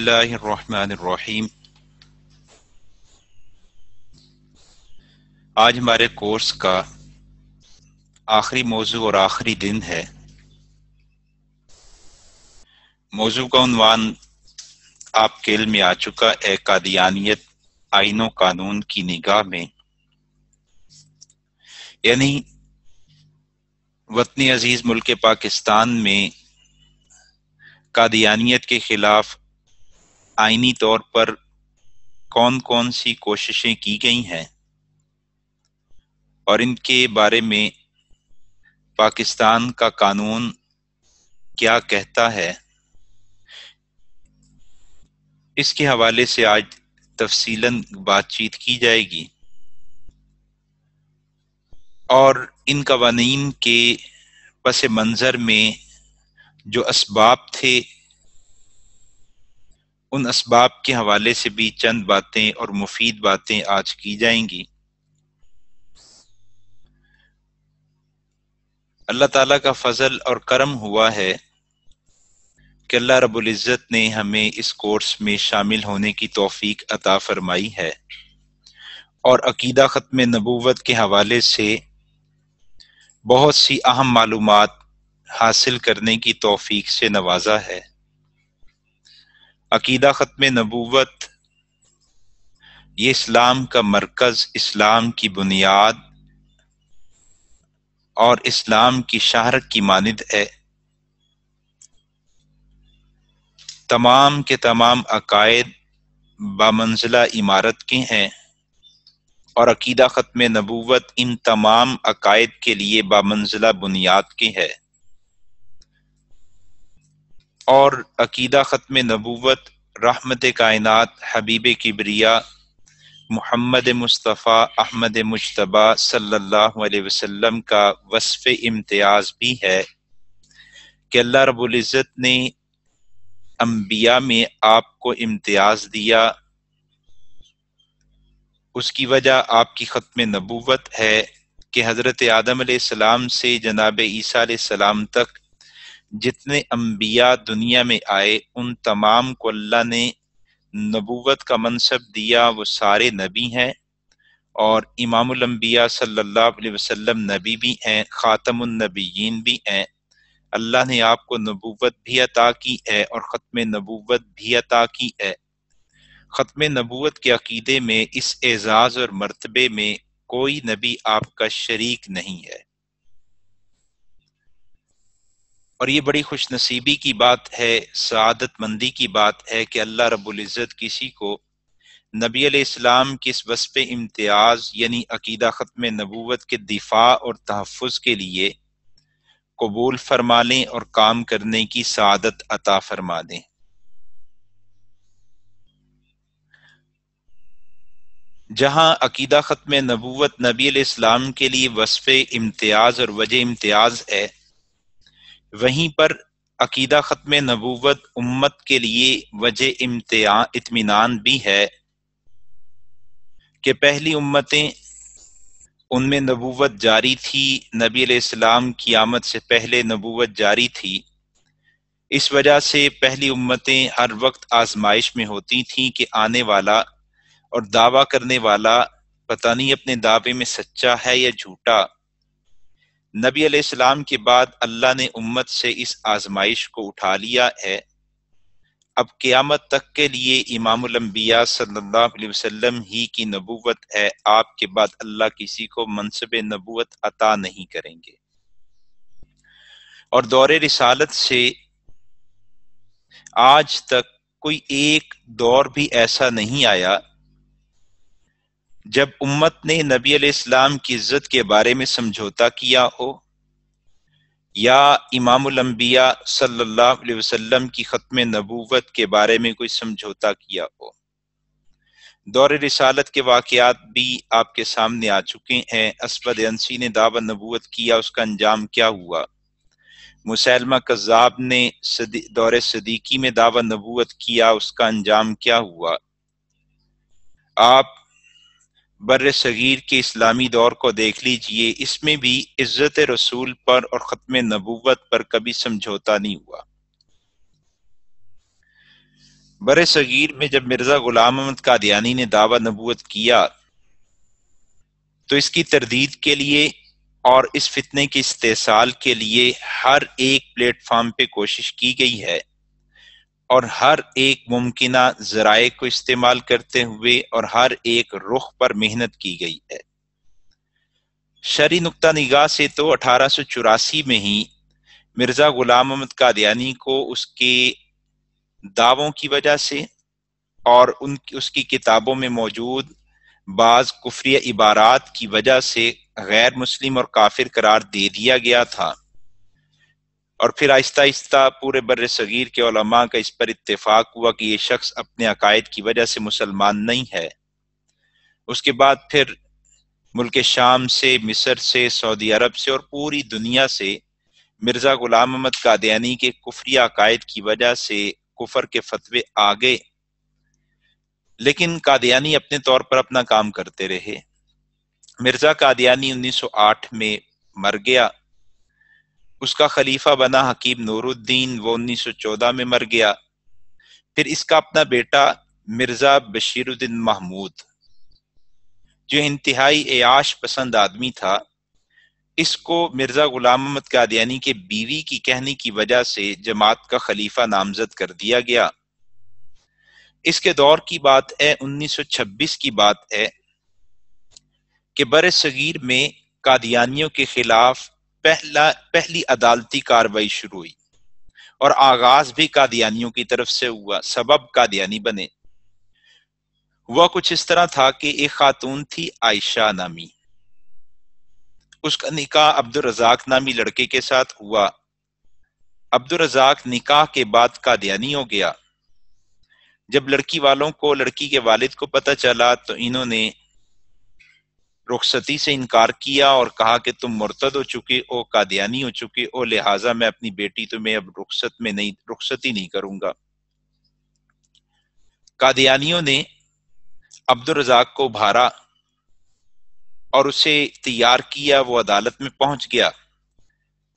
اللہ الرحمن الرحیم۔ آج ہمارے کورس کا آخری موضوع اور آخری دن ہے۔ موضوع کا عنوان آپ کے علم میں آ چکا ہے، قادیانیت آئین و قانون کی نگاہ میں، یعنی وطن عزیز ملک پاکستان میں قادیانیت کے خلاف آئینی طور پر کون کون سی کوششیں کی گئی ہیں اور ان کے بارے میں پاکستان کا قانون کیا کہتا ہے، اس کے حوالے سے آج تفصیلاً بات چیت کی جائے گی، اور ان قوانین کے پس منظر میں جو اسباب تھے ان اسباب کے حوالے سے بھی چند باتیں اور مفید باتیں آج کی جائیں گی۔ اللہ تعالیٰ کا فضل اور کرم ہوا ہے کہ اللہ رب العزت نے ہمیں اس کورس میں شامل ہونے کی توفیق عطا فرمائی ہے اور عقیدہ ختم نبوت کے حوالے سے بہت سی اہم معلومات حاصل کرنے کی توفیق سے نوازا ہے۔ عقیدہ ختم نبوت یہ اسلام کا مرکز، اسلام کی بنیاد اور اسلام کی شہرت کی مانند ہے۔ تمام کے تمام عقائد بامنزلہ عمارت کے ہیں اور عقیدہ ختم نبوت ان تمام عقائد کے لیے بامنزلہ بنیاد کے ہے، اور عقیدہ ختم نبوت رحمت کائنات حبیب کبریا محمد مصطفیٰ احمد مجتبیٰ صلی اللہ علیہ وسلم کا وصف امتیاز بھی ہے کہ اللہ رب العزت نے انبیاء میں آپ کو امتیاز دیا۔ اس کی وجہ آپ کی ختم نبوت ہے کہ حضرت آدم علیہ السلام سے جناب عیسیٰ علیہ السلام تک جتنے انبیاء دنیا میں آئے ان تمام کو اللہ نے نبوت کا منصب دیا، وہ سارے نبی ہیں، اور امام الانبیاء صلی اللہ علیہ وسلم نبی بھی ہیں، خاتم النبیین بھی ہیں۔ اللہ نے آپ کو نبوت بھی عطا کی ہے اور ختم نبوت بھی عطا کی ہے۔ ختم نبوت کے عقیدے میں اس اعزاز اور مرتبے میں کوئی نبی آپ کا شریک نہیں ہے، اور یہ بڑی خوش نصیبی کی بات ہے، سعادت مندی کی بات ہے کہ اللہ رب العزت کسی کو نبی علیہ السلام کی اس وصف امتیاز یعنی عقیدہ ختم نبوت کے دفاع اور تحفظ کے لیے قبول فرما لیں اور کام کرنے کی سعادت عطا فرما دیں۔ جہاں عقیدہ ختم نبوت نبی علیہ السلام کے لیے وصف امتیاز اور وجہ امتیاز ہے، وہیں پر عقیدہ ختم نبوت امت کے لیے وجہ اطمینان بھی ہے کہ پہلی امتیں ان میں نبوت جاری تھی، نبی علیہ السلام کی آمد سے پہلے نبوت جاری تھی، اس وجہ سے پہلی امتیں ہر وقت آزمائش میں ہوتی تھیں کہ آنے والا اور دعویٰ کرنے والا پتہ نہیں اپنے دعوے میں سچا ہے یا جھوٹا۔ نبی علیہ السلام کے بعد اللہ نے امت سے اس آزمائش کو اٹھا لیا ہے۔ اب قیامت تک کے لیے امام الانبیاء صلی اللہ علیہ وسلم ہی کی نبوت ہے، آپ کے بعد اللہ کسی کو منصب نبوت عطا نہیں کریں گے، اور دور رسالت سے آج تک کوئی ایک دور بھی ایسا نہیں آیا جب امت نے نبی علیہ السلام کی عزت کے بارے میں سمجھوتا کیا ہو یا امام الانبیاء صلی اللہ علیہ وسلم کی ختم نبوت کے بارے میں کوئی سمجھوتا کیا ہو۔ دور رسالت کے واقعات بھی آپ کے سامنے آ چکے ہیں۔ اسود انسی نے دعوی نبوت کیا، اس کا انجام کیا ہوا؟ مسیلمہ کذاب نے دور صدیقی میں دعوی نبوت کیا، اس کا انجام کیا ہوا؟ آپ بر صغیر کے اسلامی دور کو دیکھ لیجئے، اس میں بھی عزت رسول پر اور ختم نبوت پر کبھی سمجھوتا نہیں ہوا۔ بر صغیر میں جب مرزا غلام احمد قادیانی نے دعویٰ نبوت کیا تو اس کی تردید کے لیے اور اس فتنے کے استحصال کے لیے ہر ایک پلیٹ فارم پہ کوشش کی گئی ہے، اور ہر ایک ممکنہ ذرائع کو استعمال کرتے ہوئے اور ہر ایک رخ پر محنت کی گئی ہے۔ شرعی نقطہ نگاہ سے تو 1884 میں ہی مرزا غلام احمد قادیانی کو اس کے دعووں کی وجہ سے اور اس کی کتابوں میں موجود بعض کفری عبارات کی وجہ سے غیر مسلم اور کافر قرار دے دیا گیا تھا، اور پھر آہستہ آہستہ پورے بر صغیر کے علماء کا اس پر اتفاق ہوا کہ یہ شخص اپنے عقائد کی وجہ سے مسلمان نہیں ہے۔ اس کے بعد پھر ملک شام سے، مصر سے، سعودی عرب سے اور پوری دنیا سے مرزا غلام احمد قادیانی کے کفری عقائد کی وجہ سے کفر کے فتوے آ گئے، لیکن قادیانی اپنے طور پر اپنا کام کرتے رہے۔ مرزا قادیانی 1908 میں مر گیا، اس کا خلیفہ بنا حکیم نور الدین، وہ 1914 میں مر گیا۔ پھر اس کا اپنا بیٹا مرزا بشیر الدین محمود، جو انتہائی عیاش پسند آدمی تھا، اس کو مرزا غلام احمد قادیانی کے بیوی کی کہنے کی وجہ سے جماعت کا خلیفہ نامزد کر دیا گیا۔ اس کے دور کی بات ہے، 1926 کی بات ہے کہ بر صغیر میں قادیانیوں کے خلاف پہلی عدالتی کارروائی شروع ہوئی، اور آغاز بھی قادیانیوں کی طرف سے ہوا، سبب قادیانی بنے۔ ہوا کچھ اس طرح تھا کہ ایک خاتون تھی عائشہ نامی، اس کا نکاح عبد الرزاق نامی لڑکے کے ساتھ ہوا۔ عبد الرزاق نکاح کے بعد قادیانی ہو گیا۔ جب لڑکی والوں کو، لڑکی کے والد کو پتہ چلا تو انہوں نے رخصتی سے انکار کیا اور کہا کہ تم مرتد ہو چکے ہو، قادیانی ہو چکے ہو، لہٰذا میں اپنی بیٹی تمہیں اب رخصتی نہیں کروں گا۔ قادیانیوں نے عبد الرزاق کو ابھارا اور اسے تیار کیا، وہ عدالت میں پہنچ گیا،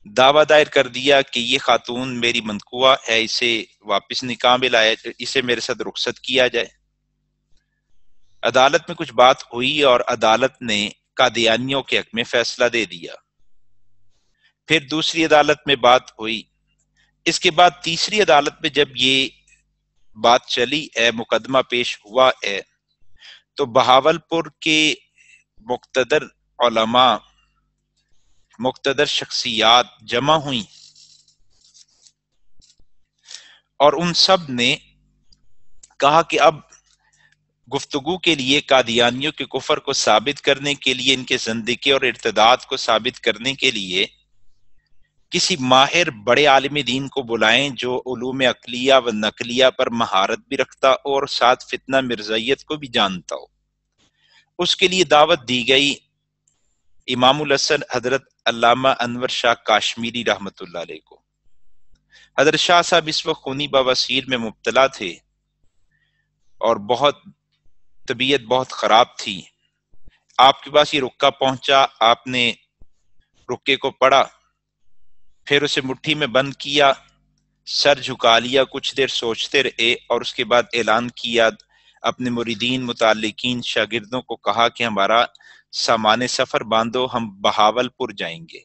دعویٰ دائر کر دیا کہ یہ خاتون میری منقوہ ہے، اسے واپس نکاح میں لایا، اسے میرے ساتھ رخصت کیا جائے۔ عدالت میں کچھ بات ہوئی اور عدالت نے قادیانیوں کے حق میں فیصلہ دے دیا۔ پھر دوسری عدالت میں بات ہوئی، اس کے بعد تیسری عدالت میں جب یہ بات چلی ہے، مقدمہ پیش ہوا ہے، تو بہاولپور کے مقتدر علماء، مقتدر شخصیات جمع ہوئیں، اور ان سب نے کہا کہ اب گفتگو کے لیے قادیانیوں کے کفر کو ثابت کرنے کے لیے، ان کے زندگی اور ارتداد کو ثابت کرنے کے لیے کسی ماہر بڑے عالم دین کو بلائیں جو علوم عقلیہ و نقلیہ پر مہارت بھی رکھتا ہو اور ساتھ فتنہ مرزائیت کو بھی جانتا ہو۔ اس کے لیے دعوت دی گئی امام الحسن حضرت علامہ انور شاہ کاشمیری رحمۃ اللہ علیہ کو۔ حضرت شاہ صاحب اس وقت خونی بواسیر میں مبتلا تھے اور طبیعت بہت خراب تھی۔ آپ کے پاس یہ رکہ پہنچا، آپ نے رکے کو پڑھا، پھر اسے مٹھی میں بند کیا، سر جھکا لیا، کچھ دیر سوچتے رہے، اور اس کے بعد اعلان کیا، اپنے مریدین، متعلقین، شاگردوں کو کہا کہ ہمارا سامان سفر باندھو، ہم بہاولپور جائیں گے۔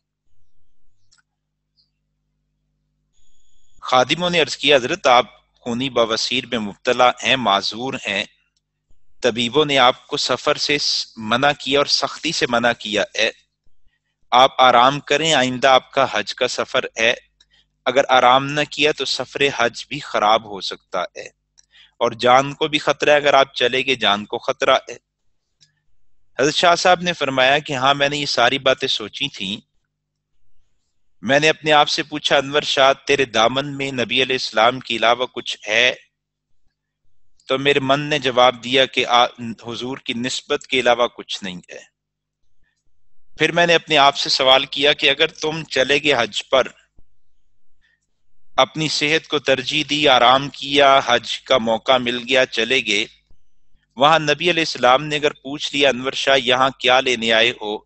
خادموں نے عرض کیا، حضرت آپ خونی بواسیر میں مبتلا ہیں، معذور ہیں، طبیبوں نے آپ کو سفر سے منع کیا اور سختی سے منع کیا ہے، آپ آرام کریں، آئندہ آپ کا حج کا سفر ہے، اگر آرام نہ کیا تو سفر حج بھی خراب ہو سکتا ہے، اور جان کو بھی خطرہ ہے، اگر آپ چلے گے جان کو خطرہ ہے۔ حضرت شاہ صاحب نے فرمایا کہ ہاں میں نے یہ ساری باتیں سوچی تھیں، میں نے اپنے آپ سے پوچھا، انور شاہ تیرے دامن میں نبی علیہ السلام کے علاوہ کچھ ہے؟ تو میرے من نے جواب دیا کہ حضور کی نسبت کے علاوہ کچھ نہیں ہے۔ پھر میں نے اپنے آپ سے سوال کیا کہ اگر تم چلے گے حج پر، اپنی صحت کو ترجیح دی، آرام کیا، حج کا موقع مل گیا، چلے گئے، وہاں نبی علیہ السلام نے اگر پوچھ لیا انور شاہ یہاں کیا لینے آئے ہو،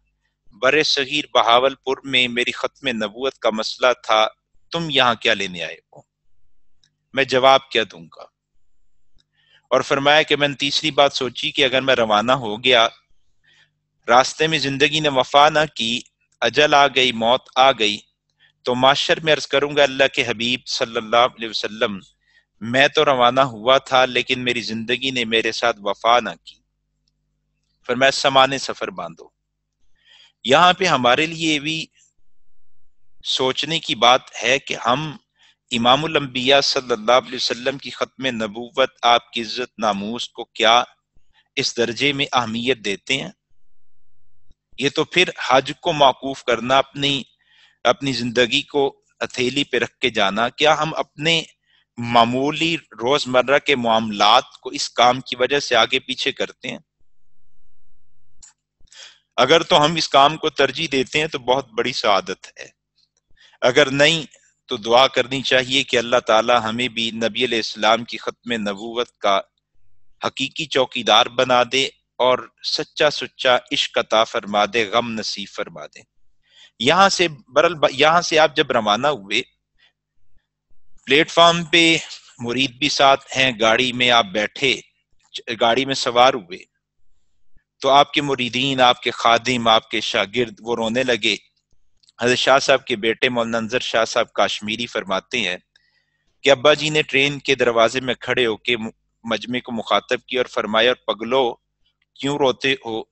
بر صغیر بہاولپور میں میری ختم نبوت کا مسئلہ تھا، تم یہاں کیا لینے آئے ہو، میں جواب کیا دوں گا؟ اور فرمایا کہ میں نے تیسری بات سوچی کہ اگر میں روانہ ہو گیا، راستے میں زندگی نے وفا نہ کی، اجل آ گئی، موت آ گئی، تو معاشر میں عرض کروں گا اللہ کے حبیب صلی اللہ علیہ وسلم میں تو روانہ ہوا تھا لیکن میری زندگی نے میرے ساتھ وفا نہ کی، فرمایا سامان سفر باندھو۔ یہاں پہ ہمارے لیے بھی سوچنے کی بات ہے کہ ہم امام الانبیاء صلی اللہ علیہ وسلم کی ختم نبوت، آپ کی عزت ناموس کو کیا اس درجے میں اہمیت دیتے ہیں؟ یہ تو پھر حج کو موقوف کرنا، اپنی زندگی کو ہتھیلی پہ رکھ کے جانا، کیا ہم اپنے معمولی روزمرہ کے معاملات کو اس کام کی وجہ سے آگے پیچھے کرتے ہیں؟ اگر تو ہم اس کام کو ترجیح دیتے ہیں تو بہت بڑی سعادت ہے، اگر نہیں تو دعا کرنی چاہیے کہ اللہ تعالی ہمیں بھی نبی علیہ السلام کی ختم نبوت کا حقیقی چوکیدار بنا دے اور سچا سچا عشق عطا فرما دے، غم نصیب فرما دے۔ یہاں سے آپ جب روانہ ہوئے، پلیٹ فارم پہ مرید بھی ساتھ ہیں، گاڑی میں آپ بیٹھے، گاڑی میں سوار ہوئے تو آپ کے مریدین، آپ کے خادم، آپ کے شاگرد وہ رونے لگے۔ حضرت شاہ صاحب کے بیٹے مولانا انظر شاہ صاحب کاشمیری فرماتے ہیں کہ ابا جی نے ٹرین کے دروازے میں کھڑے ہو کے مجمع کو مخاطب کیا اور فرمایا، اور پگلو کیوں روتے ہو؟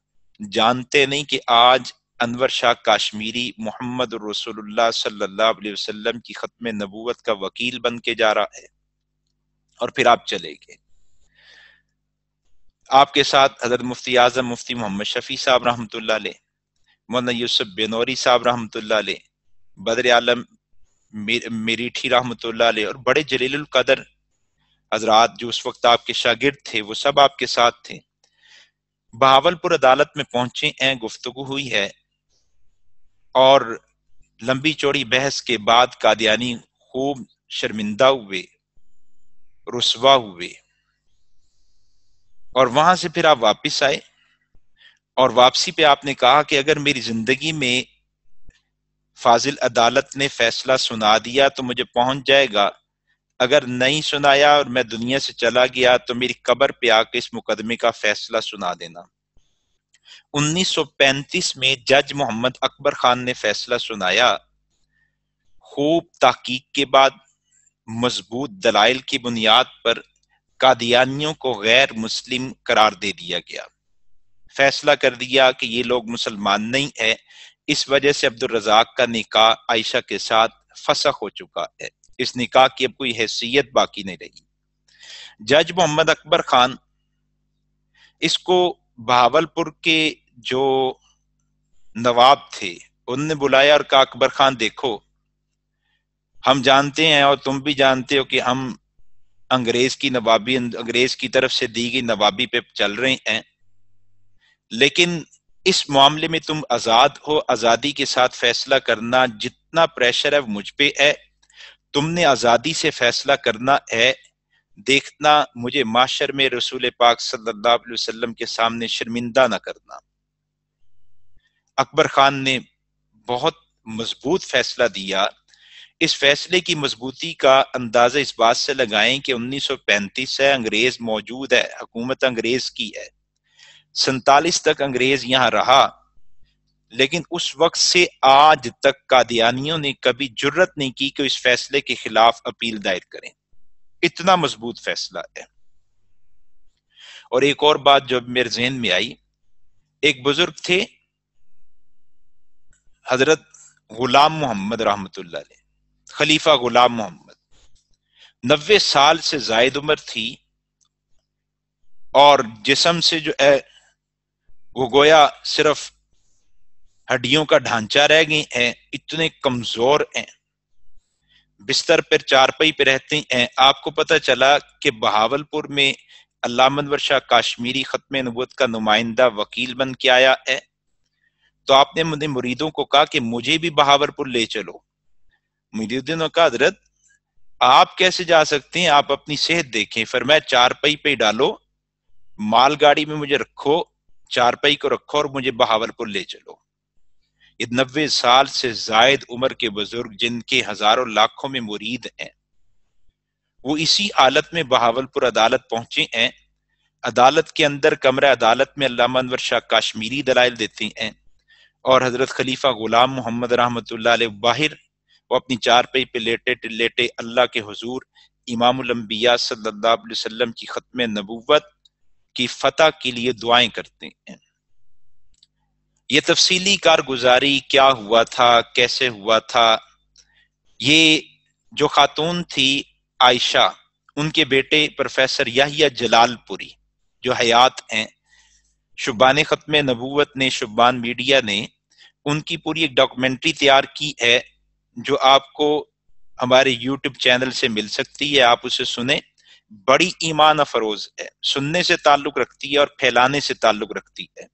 جانتے نہیں کہ آج انور شاہ کاشمیری محمد رسول اللہ صلی اللہ علیہ وسلم کی ختم نبوت کا وکیل بن کے جا رہا ہے؟ اور پھر آپ چلے گئے۔ آپ کے ساتھ حضرت مفتی اعظم مفتی محمد شفیع صاحب رحمۃ اللہ علیہ، مولانا یوسف بنوری صاحب رحمۃ اللہ علیہ، بدر عالم میریٹھی رحمۃ اللہ علیہ، اور بڑے جلیل القدر حضرات جو اس وقت آپ کے شاگرد تھے، وہ سب آپ کے ساتھ تھے۔ بہاولپور عدالت میں پہنچے ہیں، گفتگو ہوئی ہے، اور لمبی چوڑی بحث کے بعد قادیانی خوب شرمندہ ہوئے، رسوا ہوئے، اور وہاں سے پھر آپ واپس آئے، اور واپسی پہ آپ نے کہا کہ اگر میری زندگی میں فاضل عدالت نے فیصلہ سنا دیا تو مجھے پہنچ جائے گا، اگر نہیں سنایا اور میں دنیا سے چلا گیا تو میری قبر پہ آ کے اس مقدمے کا فیصلہ سنا دینا۔ 1935 میں جج محمد اکبر خان نے فیصلہ سنایا، خوب تحقیق کے بعد مضبوط دلائل کی بنیاد پر قادیانیوں کو غیر مسلم قرار دے دیا گیا، فیصلہ کر دیا کہ یہ لوگ مسلمان نہیں ہے، اس وجہ سے عبدالرزاق کا نکاح عائشہ کے ساتھ فسخ ہو چکا ہے، اس نکاح کی اب کوئی حیثیت باقی نہیں رہی۔ جج محمد اکبر خان اس کو بہاولپور کے جو نواب تھے ان نے بلایا اور کہا، اکبر خان دیکھو، ہم جانتے ہیں اور تم بھی جانتے ہو کہ ہم انگریز کی طرف سے دی گئی نوابی پہ چل رہے ہیں، لیکن اس معاملے میں تم آزاد ہو، آزادی کے ساتھ فیصلہ کرنا، جتنا پریشر ہے وہ مجھ پہ ہے، تم نے آزادی سے فیصلہ کرنا ہے، دیکھنا مجھے معاشر میں رسول پاک صلی اللہ علیہ وسلم کے سامنے شرمندہ نہ کرنا۔ اکبر خان نے بہت مضبوط فیصلہ دیا۔ اس فیصلے کی مضبوطی کا اندازہ اس بات سے لگائیں کہ 1935 ہے، انگریز موجود ہے، حکومت انگریز کی ہے، 47 تک انگریز یہاں رہا، لیکن اس وقت سے آج تک قادیانیوں نے کبھی جرت نہیں کی کہ اس فیصلے کے خلاف اپیل دائر کریں، اتنا مضبوط فیصلہ ہے۔ اور ایک اور بات جو میرے ذہن میں آئی، ایک بزرگ تھے حضرت غلام محمد رحمۃ اللہ علیہ، خلیفہ غلام محمد، 90 سال سے زائد عمر تھی، اور جسم سے جو ہے وہ گویا صرف ہڈیوں کا ڈھانچہ رہ گئی ہیں، اتنے کمزور ہیں، بستر پر چارپائی پہ رہتے ہیں۔ آپ کو پتہ چلا کہ بہاولپور میں علامہ انور شاہ کاشمیری ختم نبوت کا نمائندہ وکیل بن کے آیا ہے، تو آپ نے مجھے مریدوں کو کہا کہ مجھے بھی بہاولپور لے چلو۔ مریدوں نے کہا حضرت آپ کیسے جا سکتے ہیں، آپ اپنی صحت دیکھیں، فرمایا چارپائی پہ ڈالو، مال گاڑی میں مجھے رکھو، چارپائی کو رکھو اور مجھے بہاولپور لے چلو۔ یہ 90 سال سے زائد عمر کے بزرگ جن کے ہزاروں لاکھوں میں مرید ہیں، وہ اسی حالت میں بہاولپور عدالت پہنچے ہیں، عدالت کے اندر کمرہ عدالت میں علامہ انور شاہ کاشمیری دلائل دیتے ہیں، اور حضرت خلیفہ غلام محمد رحمۃ اللہ علیہ باہر وہ اپنی چارپائی پہ لیٹے ٹلیٹے اللہ کے حضور امام الانبیاء صلی اللہ علیہ وسلم کی ختم نبوت کی فتح کے لیے دعائیں کرتے ہیں۔ یہ تفصیلی کارگزاری کیا ہوا تھا، کیسے ہوا تھا، یہ جو خاتون تھی عائشہ، ان کے بیٹے پروفیسر یحییٰ جلال پوری جو حیات ہیں، شبان ختم نبوت نے، شبان میڈیا نے ان کی پوری ایک ڈاکومنٹری تیار کی ہے جو آپ کو ہمارے یوٹیوب چینل سے مل سکتی ہے، آپ اسے سنیں، بڑی ایمان افروز ہے، سننے سے تعلق رکھتی ہے اور پھیلانے سے تعلق رکھتی ہے،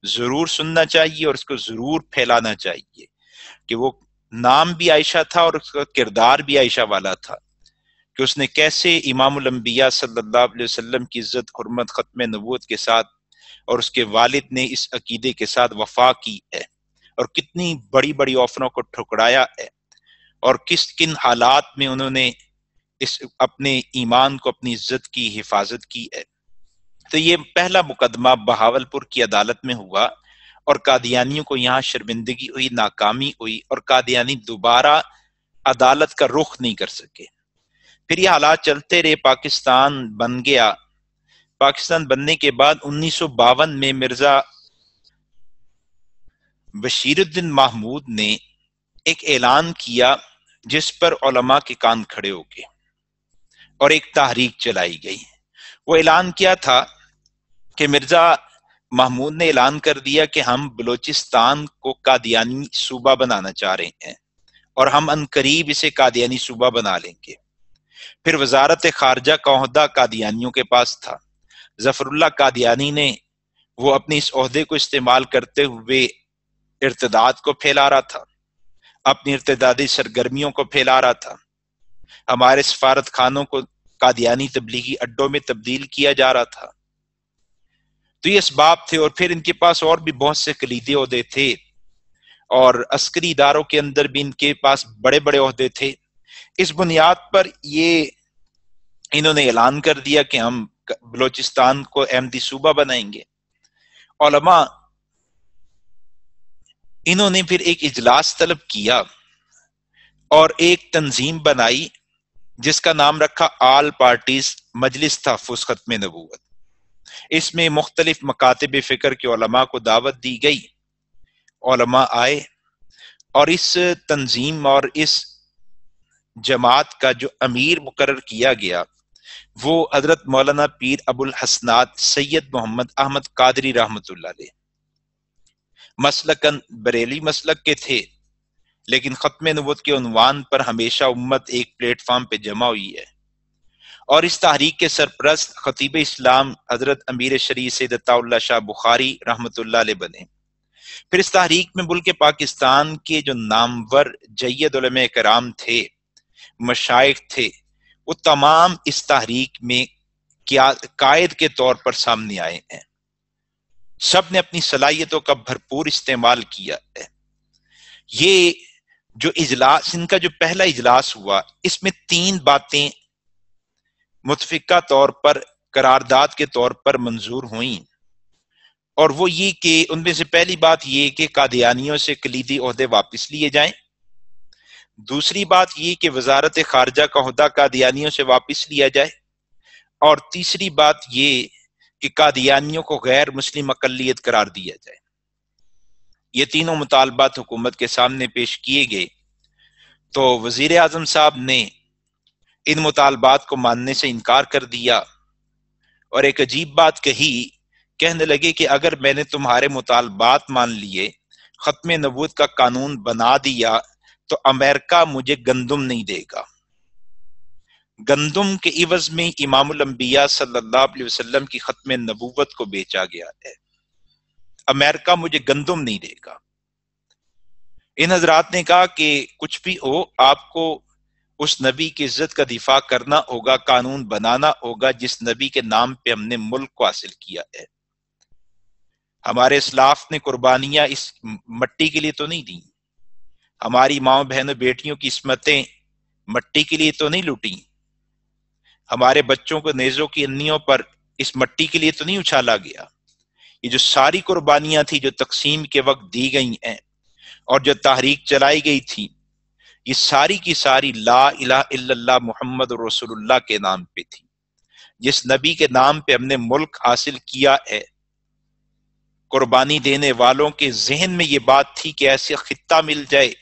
ضرور سننا چاہیے اور اس کو ضرور پھیلانا چاہیے کہ وہ نام بھی عائشہ تھا اور اس کا کردار بھی عائشہ والا تھا، کہ اس نے کیسے امام الانبیاء صلی اللہ علیہ وسلم کی عزت حرمت ختم نبوت کے ساتھ اور اس کے والد نے اس عقیدے کے ساتھ وفا کی ہے، اور کتنی بڑی بڑی آفروں کو ٹھکرایا ہے، اور کن حالات میں انہوں نے اس اپنے ایمان کو، اپنی عزت کی حفاظت کی ہے۔ تو یہ پہلا مقدمہ بہاولپور کی عدالت میں ہوا، اور قادیانیوں کو یہاں شرمندگی ہوئی، ناکامی ہوئی، اور قادیانی دوبارہ عدالت کا رخ نہیں کر سکے۔ پھر یہ حالات چلتے رہے، پاکستان بن گیا۔ پاکستان بننے کے بعد 1952 میں مرزا بشیر الدین محمود نے ایک اعلان کیا جس پر علماء کے کان کھڑے ہو گئے اور ایک تحریک چلائی گئی۔ وہ اعلان کیا تھا کہ مرزا محمود نے اعلان کر دیا کہ ہم بلوچستان کو قادیانی صوبہ بنانا چاہ رہے ہیں اور ہم عنقریب اسے قادیانی صوبہ بنا لیں گے۔ پھر وزارت خارجہ کا عہدہ قادیانیوں کے پاس تھا۔ ظفر اللہ قادیانی نے وہ اپنی اس عہدے کو استعمال کرتے ہوئے ارتداد کو پھیلا رہا تھا، اپنی ارتدادی سرگرمیوں کو پھیلا رہا تھا، ہمارے سفارت خانوں کو قادیانی تبلیغی اڈوں میں تبدیل کیا جا رہا تھا۔ تو یہ اسباب تھے، اور پھر ان کے پاس اور بھی بہت سے کلیدی عہدے تھے، اور عسکری اداروں کے اندر بھی ان کے پاس بڑے بڑے عہدے تھے۔ اس بنیاد پر یہ انہوں نے اعلان کر دیا کہ ہم بلوچستان کو احمدی صوبہ بنائیں گے۔ علماء انہوں نے پھر ایک اجلاس طلب کیا اور ایک تنظیم بنائی جس کا نام رکھا آل پارٹیز مجلس تحفظ ختم نبوت۔ اس میں مختلف مکاتب فکر کے علماء کو دعوت دی گئی، علماء آئے، اور اس تنظیم اور اس جماعت کا جو امیر مقرر کیا گیا وہ حضرت مولانا پیر ابو الحسنات سید محمد احمد قادری رحمۃ اللہ علیہ، مسلکن بریلی مسلک کے تھے، لیکن ختم نبوت کے عنوان پر ہمیشہ امت ایک پلیٹ فارم پہ جمع ہوئی ہے، اور اس تحریک کے سرپرست خطیب اسلام حضرت امیر شریف سید عطا اللہ شاہ بخاری رحمۃ اللہ علیہ بنے۔ پھر اس تحریک میں ملک پاکستان کے جو نامور جید علماء کرام تھے، مشائخ تھے، وہ تمام اس تحریک میں قائد کے طور پر سامنے آئے ہیں۔ سب نے اپنی صلاحیتوں کا بھرپور استعمال کیا ہے۔ یہ جو اجلاس، ان کا جو پہلا اجلاس ہوا، اس میں 3 باتیں متفقہ طور پر قرارداد کے طور پر منظور ہوئیں، اور وہ یہ کہ ان میں سے پہلی بات یہ کہ قادیانیوں سے کلیدی عہدے واپس لیے جائیں، دوسری بات یہ کہ وزارت خارجہ کا عہدہ قادیانیوں سے واپس لیا جائے، اور تیسری بات یہ کہ قادیانیوں کو غیر مسلم اقلیت قرار دیا جائے۔ یہ تینوں مطالبات حکومت کے سامنے پیش کیے گئے تو وزیر اعظم صاحب نے ان مطالبات کو ماننے سے انکار کر دیا، اور ایک عجیب بات کہی، کہنے لگے کہ اگر میں نے تمہارے مطالبات مان لیے، ختم نبوت کا قانون بنا دیا، تو امریکہ مجھے گندم نہیں دے گا۔ گندم کے عوض میں امام الانبیاء صلی اللہ علیہ وسلم کی ختم نبوت کو بیچا گیا ہے، امریکہ مجھے گندم نہیں دے گا۔ ان حضرات نے کہا کہ کچھ بھی ہو، آپ کو اس نبی کی عزت کا دفاع کرنا ہوگا، قانون بنانا ہوگا جس نبی کے نام پہ ہم نے ملک کو حاصل کیا ہے۔ ہمارے اسلاف نے قربانیاں اس مٹی کے لیے تو نہیں دیں، ہماری ماؤں بہنوں بیٹیوں کی عصمتیں مٹی کے لیے تو نہیں لوٹیں، ہمارے بچوں کو نیزوں کی انیوں پر اس مٹی کے لیے تو نہیں اچھالا گیا. یہ جو ساری قربانیاں تھی جو تقسیم کے وقت دی گئی ہیں اور جو تحریک چلائی گئی تھی، یہ ساری کی ساری لا الہ الا اللہ محمد رسول اللہ کے نام پہ تھی. جس نبی کے نام پہ ہم نے ملک حاصل کیا ہے، قربانی دینے والوں کے ذہن میں یہ بات تھی کہ ایسے خطہ مل جائے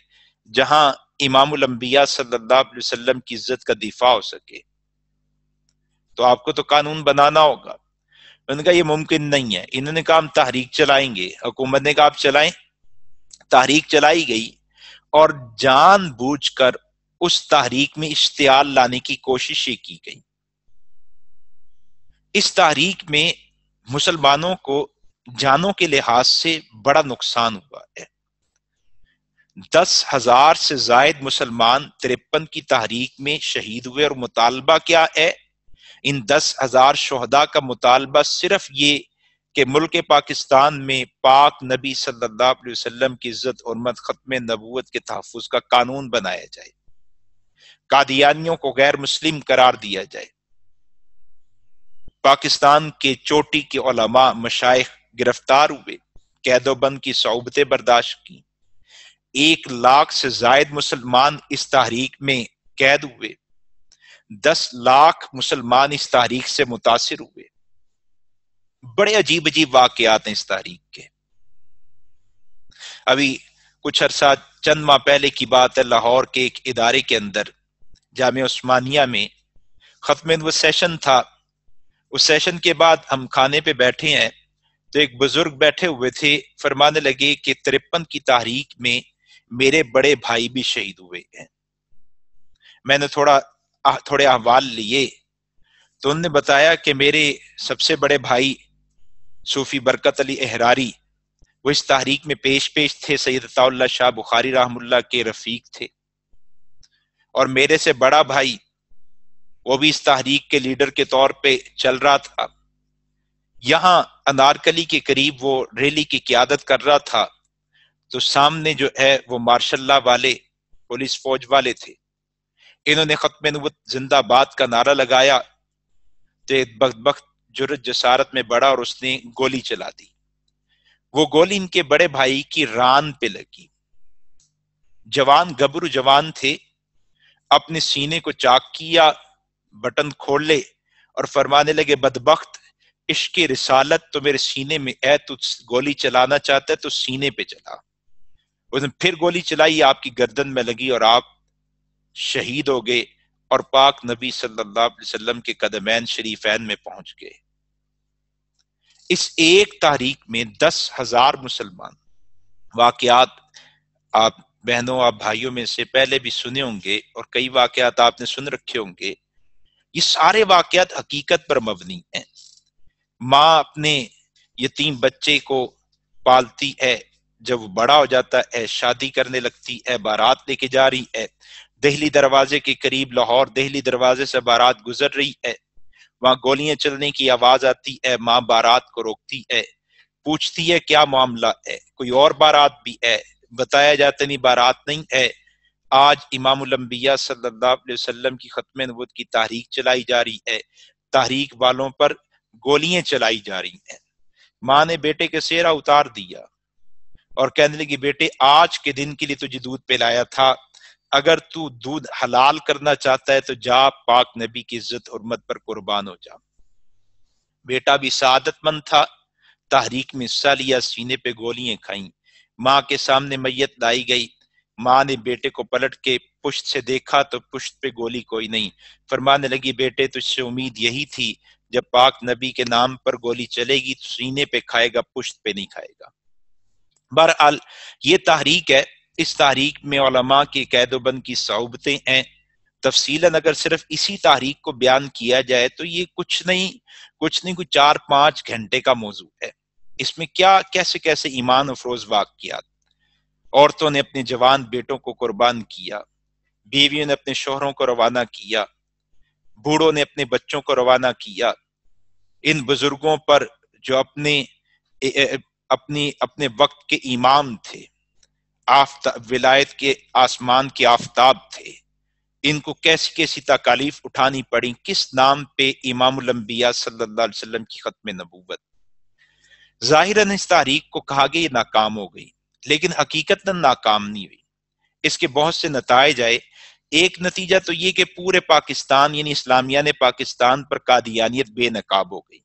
جہاں امام الانبیاء صلی اللہ علیہ وسلم کی عزت کا دفاع ہو سکے، تو آپ کو تو قانون بنانا ہوگا. انہوں نے کہا یہ ممکن نہیں ہے. انہوں نے کہا ہم تحریک چلائیں گے. حکومت نے کہا آپ چلائیں. تحریک چلائی گئی اور جان بوجھ کر اس تحریک میں اشتعال لانے کی کوششیں کی گئی. اس تحریک میں مسلمانوں کو جانوں کے لحاظ سے بڑا نقصان ہوا ہے. 10,000 سے زائد مسلمان 53 کی تحریک میں شہید ہوئے، اور مطالبہ کیا ہے؟ ان 10,000 شہداء کا مطالبہ صرف یہ کہ ملک پاکستان میں پاک نبی صلی اللہ علیہ وسلم کی عزت حرمت ختم نبوت کے تحفظ کا قانون بنایا جائے، قادیانیوں کو غیر مسلم قرار دیا جائے، پاکستان کے چوٹی کے علماء مشائخ گرفتار ہوئے، قید و بند کی صعوبتیں برداشت کی، 1 لاکھ سے زائد مسلمان اس تحریک میں قید ہوئے، 10 لاکھ مسلمان اس تحریک سے متاثر ہوئے. بڑے عجیب عجیب واقعات ہیں اس تحریک کے. ابھی کچھ عرصہ چند ماہ پہلے کی بات ہے، لاہور کے ایک ادارے کے اندر جامعہ عثمانیہ میں ختم نبوت سیشن تھا. اس سیشن کے بعد ہم کھانے پہ بیٹھے ہیں تو ایک بزرگ بیٹھے ہوئے تھے، فرمانے لگے کہ 53 کی تحریک میں میرے بڑے بھائی بھی شہید ہوئے ہیں. میں نے تھوڑے احوال لیے تو انہوں نے بتایا کہ میرے سب سے بڑے بھائی صوفی برکت علی احراری وہ اس تحریک میں پیش تھے، سید عطا اللہ شاہ بخاری رحم اللہ کے رفیق تھے، اور میرے سے بڑا بھائی وہ بھی اس تحریک کے لیڈر کے طور پہ چل رہا تھا. یہاں انارکلی کے قریب وہ ریلی کی قیادت کر رہا تھا تو سامنے جو ہے وہ مارشل لا والے پولیس فوج والے تھے. انہوں نے ختم نبوت زندہ باد کا نعرہ لگایا تو ایک بدبخت جرأت جسارت میں بڑا اور اس نے گولی چلا دی. وہ گولی ان کے بڑے بھائی کی ران پہ لگی. جوان گبرو جوان تھے، اپنے سینے کو چاک کیا، بٹن کھول لے اور فرمانے لگے بدبخت، عشق رسالت تو میرے سینے میں ہے، تو گولی چلانا چاہتا ہے تو سینے پہ چلا. اس نے پھر گولی چلائی، آپ کی گردن میں لگی اور آپ شہید ہو گئے اور پاک نبی صلی اللہ علیہ وسلم کے قدمین شریفین میں پہنچ گئے. اس ایک تحریک میں 10,000 مسلمان. واقعات آپ بہنوں آپ بھائیوں میں سے پہلے بھی سنے ہوں گے اور کئی واقعات آپ نے سن رکھے ہوں گے. یہ سارے واقعات حقیقت پر مبنی ہیں. ماں اپنے یتیم بچے کو پالتی ہے، جب وہ بڑا ہو جاتا ہے شادی کرنے لگتی ہے، بارات لے کے جا رہی ہے، دہلی دروازے کے قریب لاہور دہلی دروازے سے بارات گزر رہی ہے، وہاں گولیاں چلنے کی آواز آتی ہے، ماں بارات کو روکتی ہے، پوچھتی ہے کیا معاملہ ہے، کوئی اور بارات بھی ہے، بتایا جاتا نہیں بارات نہیں ہے. آج امام الانبیاء صلی اللہ علیہ وسلم کی ختم نبوت کی تحریک چلائی جا رہی ہے، تحریک والوں پر گولیاں چلائی جا رہی ہیں. ماں نے بیٹے کے سہرا اتار دیا اور کہنے لگی بیٹے آج کے دن کے لیے تجھے دودھ پلایا تھا، اگر تو دودھ حلال کرنا چاہتا ہے تو جا پاک نبی کی عزت حرمت پر قربان ہو جا. بیٹا بھی سعادت مند تھا، تحریک میں حصہ لیا، سینے پہ گولیاں کھائیں. ماں کے سامنے میت لائی گئی، ماں نے بیٹے کو پلٹ کے پشت سے دیکھا تو پشت پہ گولی کوئی نہیں. فرمانے لگی بیٹے تجھ سے امید یہی تھی، جب پاک نبی کے نام پر گولی چلے گی تو سینے پہ کھائے گا، پشت پہ نہیں کھائے گا. بہرحال یہ تحریک ہے. اس تحریک میں علماء کے قید و بند کی صعوبتیں ہیں. تفصیلاً اگر صرف اسی تحریک کو بیان کیا جائے تو یہ کچھ نہیں کوئی 4-5 گھنٹے کا موضوع ہے. اس میں کیا کیسے ایمان افروز واقعات. عورتوں نے اپنے جوان بیٹوں کو قربان کیا، بیویوں نے اپنے شوہروں کو روانہ کیا، بوڑھوں نے اپنے بچوں کو روانہ کیا. ان بزرگوں پر جو اپنے وقت کے امام تھے، ولایت کے آسمان کے آفتاب تھے، ان کو کیسی کیسی تکالیف اٹھانی پڑی، کس نام پہ؟ امام الانبیاء صلی اللہ علیہ وسلم کی ختم نبوت۔ ظاہراً اس تحریک کو کہا گیا یہ ناکام ہو گئی، لیکن حقیقتاً ناکام نہیں ہوئی۔ اس کے بہت سے نتائج آئے۔ ایک نتیجہ تو یہ کہ پورے پاکستان یعنی اسلامیہ نے پاکستان پر قادیانیت بے نقاب ہو گئی،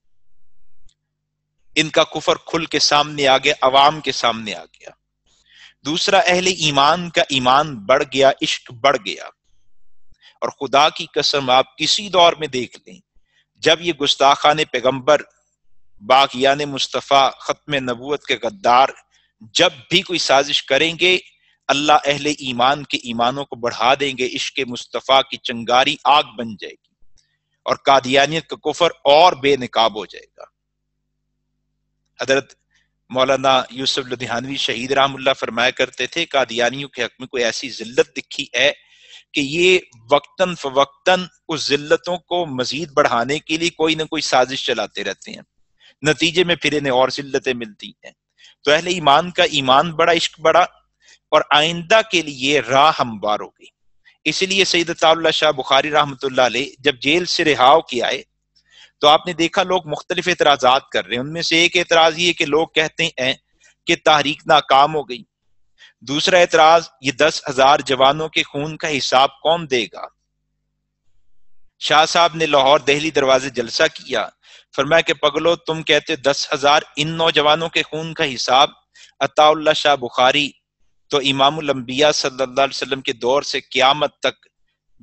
ان کا کفر کھل کے سامنے آ گیا، عوام کے سامنے آ گیا۔ دوسرا، اہل ایمان کا ایمان بڑھ گیا، عشق بڑھ گیا۔ اور خدا کی قسم آپ کسی دور میں دیکھ لیں، جب یہ گستاخان پیغمبر، باغیان مصطفیٰ، ختم نبوت کے غدار جب بھی کوئی سازش کریں گے، اللہ اہل ایمان کے ایمانوں کو بڑھا دیں گے، عشق مصطفیٰ کی چنگاری آگ بن جائے گی اور قادیانیت کا کفر اور بے نقاب ہو جائے گا۔ حضرت مولانا یوسف لدھیانوی شہید رحم اللہ فرمایا کرتے تھے، قادیانیوں کے حق میں کوئی ایسی ذلت دکھی ہے کہ یہ وقتاً فوقتاً اس ذلتوں کو مزید بڑھانے کے لیے کوئی نہ کوئی سازش چلاتے رہتے ہیں، نتیجے میں پھر انہیں اور ذلتیں ملتی ہیں۔ تو اہل ایمان کا ایمان بڑا، عشق بڑا، اور آئندہ کے لیے راہ ہموار ہو گئی۔ اسی لیے سید عطا اللہ شاہ بخاری رحمۃ اللہ علیہ جب جیل سے رہا ہو کے آئے تو آپ نے دیکھا لوگ مختلف اعتراضات کر رہے ہیں۔ ان میں سے ایک اعتراض یہ کہ لوگ کہتے ہیں کہ تحریک ناکام ہو گئی۔ دوسرا اعتراض، یہ 10,000 جوانوں کے خون کا حساب کون دے گا؟ شاہ صاحب نے لاہور دہلی دروازے جلسہ کیا، فرمایا کہ پگلو تم کہتے 10,000، ان نوجوانوں کے خون کا حساب عطا اللہ شاہ بخاری تو امام الانبیاء صلی اللہ علیہ وسلم کے دور سے قیامت تک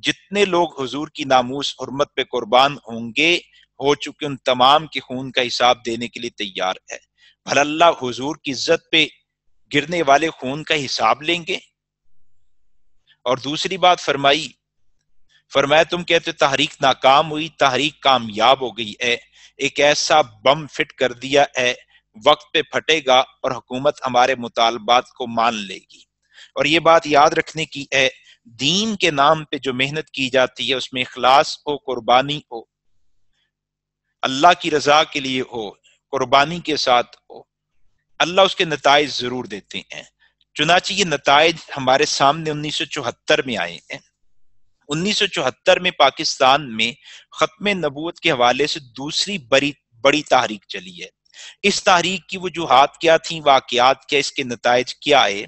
جتنے لوگ حضور کی ناموس حرمت پہ قربان ہوں گے ہو چکے، ان تمام کے خون کا حساب دینے کے لیے تیار ہے۔ بھلا اللہ حضور کی عزت پہ گرنے والے خون کا حساب لیں گے؟ اور دوسری بات فرمایا تم کہتے تحریک ناکام ہوئی، تحریک کامیاب ہو گئی ہے، ایک ایسا بم فٹ کر دیا ہے، وقت پہ پھٹے گا اور حکومت ہمارے مطالبات کو مان لے گی۔ اور یہ بات یاد رکھنے کی ہے، دین کے نام پہ جو محنت کی جاتی ہے اس میں اخلاص ہو، قربانی ہو، اللہ کی رضا کے لیے ہو، قربانی کے ساتھ ہو، اللہ اس کے نتائج ضرور دیتے ہیں۔ چنانچہ یہ نتائج ہمارے سامنے 1974 میں آئے ہیں۔ 1974 میں پاکستان میں ختم نبوت کے حوالے سے دوسری بڑی تحریک چلی ہے۔ اس تحریک کی وجوہات کیا تھیں، واقعات کیا، اس کے نتائج کیا آئے؟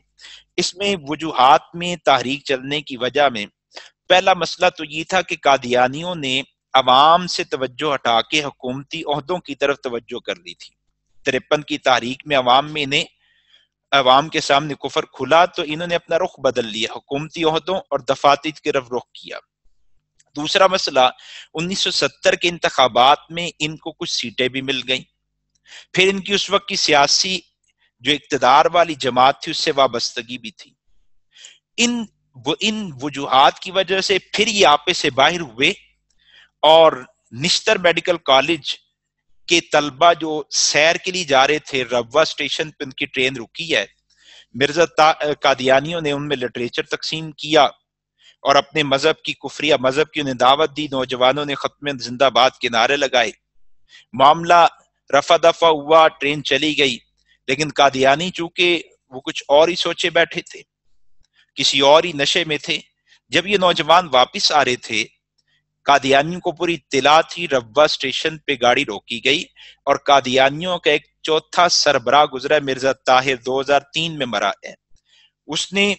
اس میں وجوہات میں تحریک چلنے کی وجہ میں پہلا مسئلہ تو یہ تھا کہ قادیانیوں نے عوام سے توجہ ہٹا کے حکومتی عہدوں کی طرف توجہ کر لی تھی۔ 53 کی تحریک میں عوام کے سامنے کفر کھلا تو انہوں نے اپنا رخ بدل لیا، حکومتی عہدوں اور دفاتر کی طرف رخ کیا۔ دوسرا مسئلہ، 1970 کے انتخابات میں ان کو کچھ سیٹیں بھی مل گئیں، پھر ان کی اس وقت کی سیاسی جو اقتدار والی جماعت تھی اس سے وابستگی بھی تھی۔ ان وجوہات کی وجہ سے پھر یہ آپے سے باہر ہوئے اور نشتر میڈیکل کالج کے طلبہ جو سیر کے لیے جا رہے تھے، روا اسٹیشن پہ ان کی ٹرین رکی ہے، مرزا قادیانیوں نے ان میں لٹریچر تقسیم کیا اور اپنے مذہب کی کفریہ مذہب کی انہیں دعوت دی، نوجوانوں نے ختم زندہ باد کے نعرے لگائے، معاملہ رفع دفع ہوا، ٹرین چلی گئی۔ لیکن قادیانی چونکہ وہ کچھ اور ہی سوچے بیٹھے تھے، کسی اور ہی نشے میں تھے، جب یہ نوجوان واپس آ رہے تھے قادیانیوں کو پوری اطلاع تھی، روا اسٹیشن پہ گاڑی روکی گئی اور قادیانیوں کا ایک چوتھا سربراہ گزرا، مرزا طاہر، 2003 میں مرا ہے۔ اس نے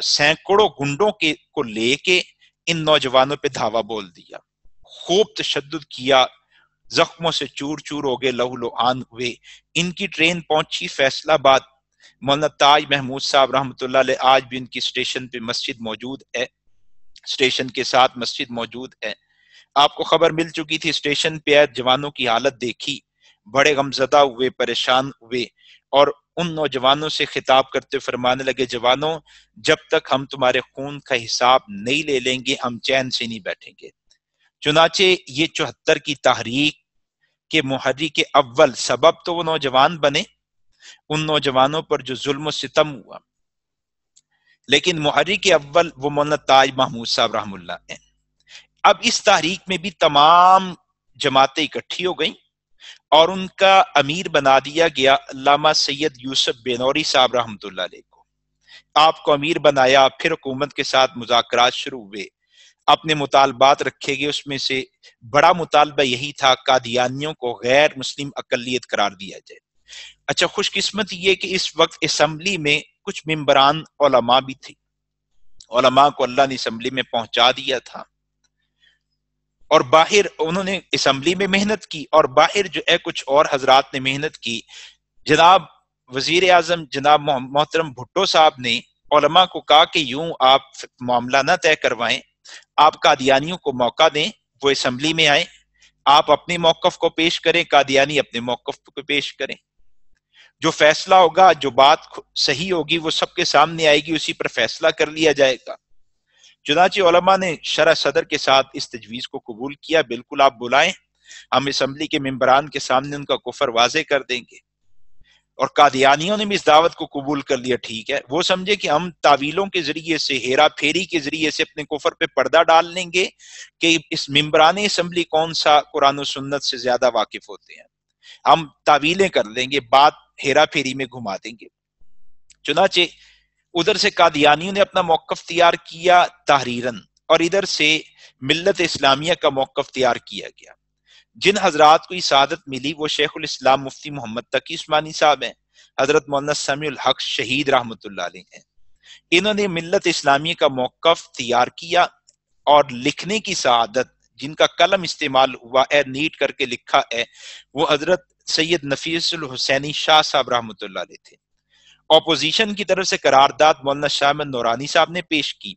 سینکڑوں گنڈوں کو لے کے ان نوجوانوں پہ دھاوا بول دیا، خوب تشدد کیا، زخموں سے چور چور ہو گئے، لہو لعان ہوئے۔ ان کی ٹرین پہنچی فیصل آباد، مولانا تاج محمود صاحب رحمۃ اللہ علیہ آج بھی ان کی اسٹیشن پہ مسجد موجود ہے، اسٹیشن کے ساتھ مسجد موجود ہے۔ آپ کو خبر مل چکی تھی، اسٹیشن پہ آئے، جوانوں کی حالت دیکھی، بڑے غمزدہ ہوئے، پریشان ہوئے اور ان نوجوانوں سے خطاب کرتے فرمانے لگے، جوانوں جب تک ہم تمہارے خون کا حساب نہیں لے لیں گے ہم چین سے نہیں بیٹھیں گے۔ چنانچہ یہ 74 کی تحریک کے محرک اول سبب تو وہ نوجوان بنے، ان نوجوانوں پر جو ظلم و ستم ہوا، لیکن محرک اول وہ مولانا تاج محمود صاحب رحم اللہ ہیں۔ اب اس تحریک میں بھی تمام جماعتیں اکٹھی ہو گئیں اور ان کا امیر بنا دیا گیا علامہ سید یوسف بینوری صاحب رحمۃ اللہ علیہ کو۔ آپ کو امیر بنایا، پھر حکومت کے ساتھ مذاکرات شروع ہوئے، اپنے مطالبات رکھے گئے، اس میں سے بڑا مطالبہ یہی تھا قادیانیوں کو غیر مسلم اقلیت قرار دیا جائے۔ اچھا، خوش قسمت یہ کہ اس وقت اسمبلی میں کچھ ممبران علماء بھی تھے، علماء کو اللہ نے اسمبلی میں پہنچا دیا تھا، اور باہر انہوں نے اسمبلی میں محنت کی، اور باہر جو ہے کچھ اور حضرات نے محنت کی۔ جناب وزیر اعظم جناب محترم بھٹو صاحب نے علماء کو کہا کہ یوں آپ معاملہ نہ طے کروائیں، آپ قادیانیوں کو موقع دیں، وہ اسمبلی میں آئیں، آپ اپنے موقف کو پیش کریں، قادیانی اپنے موقف کو پیش کریں، جو فیصلہ ہوگا، جو بات صحیح ہوگی وہ سب کے سامنے آئے گی، اسی پر فیصلہ کر لیا جائے گا۔ چنانچہ علماء نے شرح صدر کے ساتھ اس تجویز کو قبول کیا، بالکل آپ بلائیں، ہم اسمبلی کے ممبران کے سامنے ان کا کفر واضح کر دیں گے۔ اور قادیانیوں نے بھی اس دعوت کو قبول کر لیا، ٹھیک ہے، وہ سمجھے کہ ہم تعویلوں کے ذریعے سے، ہیرا پھیری کے ذریعے سے اپنے کفر پہ پردہ ڈال لیں گے کہ اس ممبران اسمبلی کون سا قرآن و سنت سے زیادہ واقف ہوتے ہیں، ہم تعویلیں کر لیں گے، بات ہیرا پھیری میں گھما دیں گے۔ چنانچہ ادھر سے قادیانیوں نے اپنا موقف تیار کیا تحریراً، اور ادھر سے ملت اسلامیہ کا موقف تیار کیا گیا۔ جن حضرات کو یہ سعادت ملی وہ شیخ الاسلام مفتی محمد تقی عثمانی صاحب ہیں، حضرت مولانا سمیع الحق شہید رحمۃ اللہ علیہ ہیں۔ انہوں نے ملت اسلامیہ کا موقف تیار کیا، اور لکھنے کی سعادت جن کا قلم استعمال ہوا ہے، نیٹ کر کے لکھا ہے، وہ حضرت سید نفیس الحسینی شاہ صاحب رحمۃ اللہ علیہ تھے۔ اپوزیشن کی طرف سے قرارداد مولانا شاہ احمد نورانی صاحب نے پیش کی،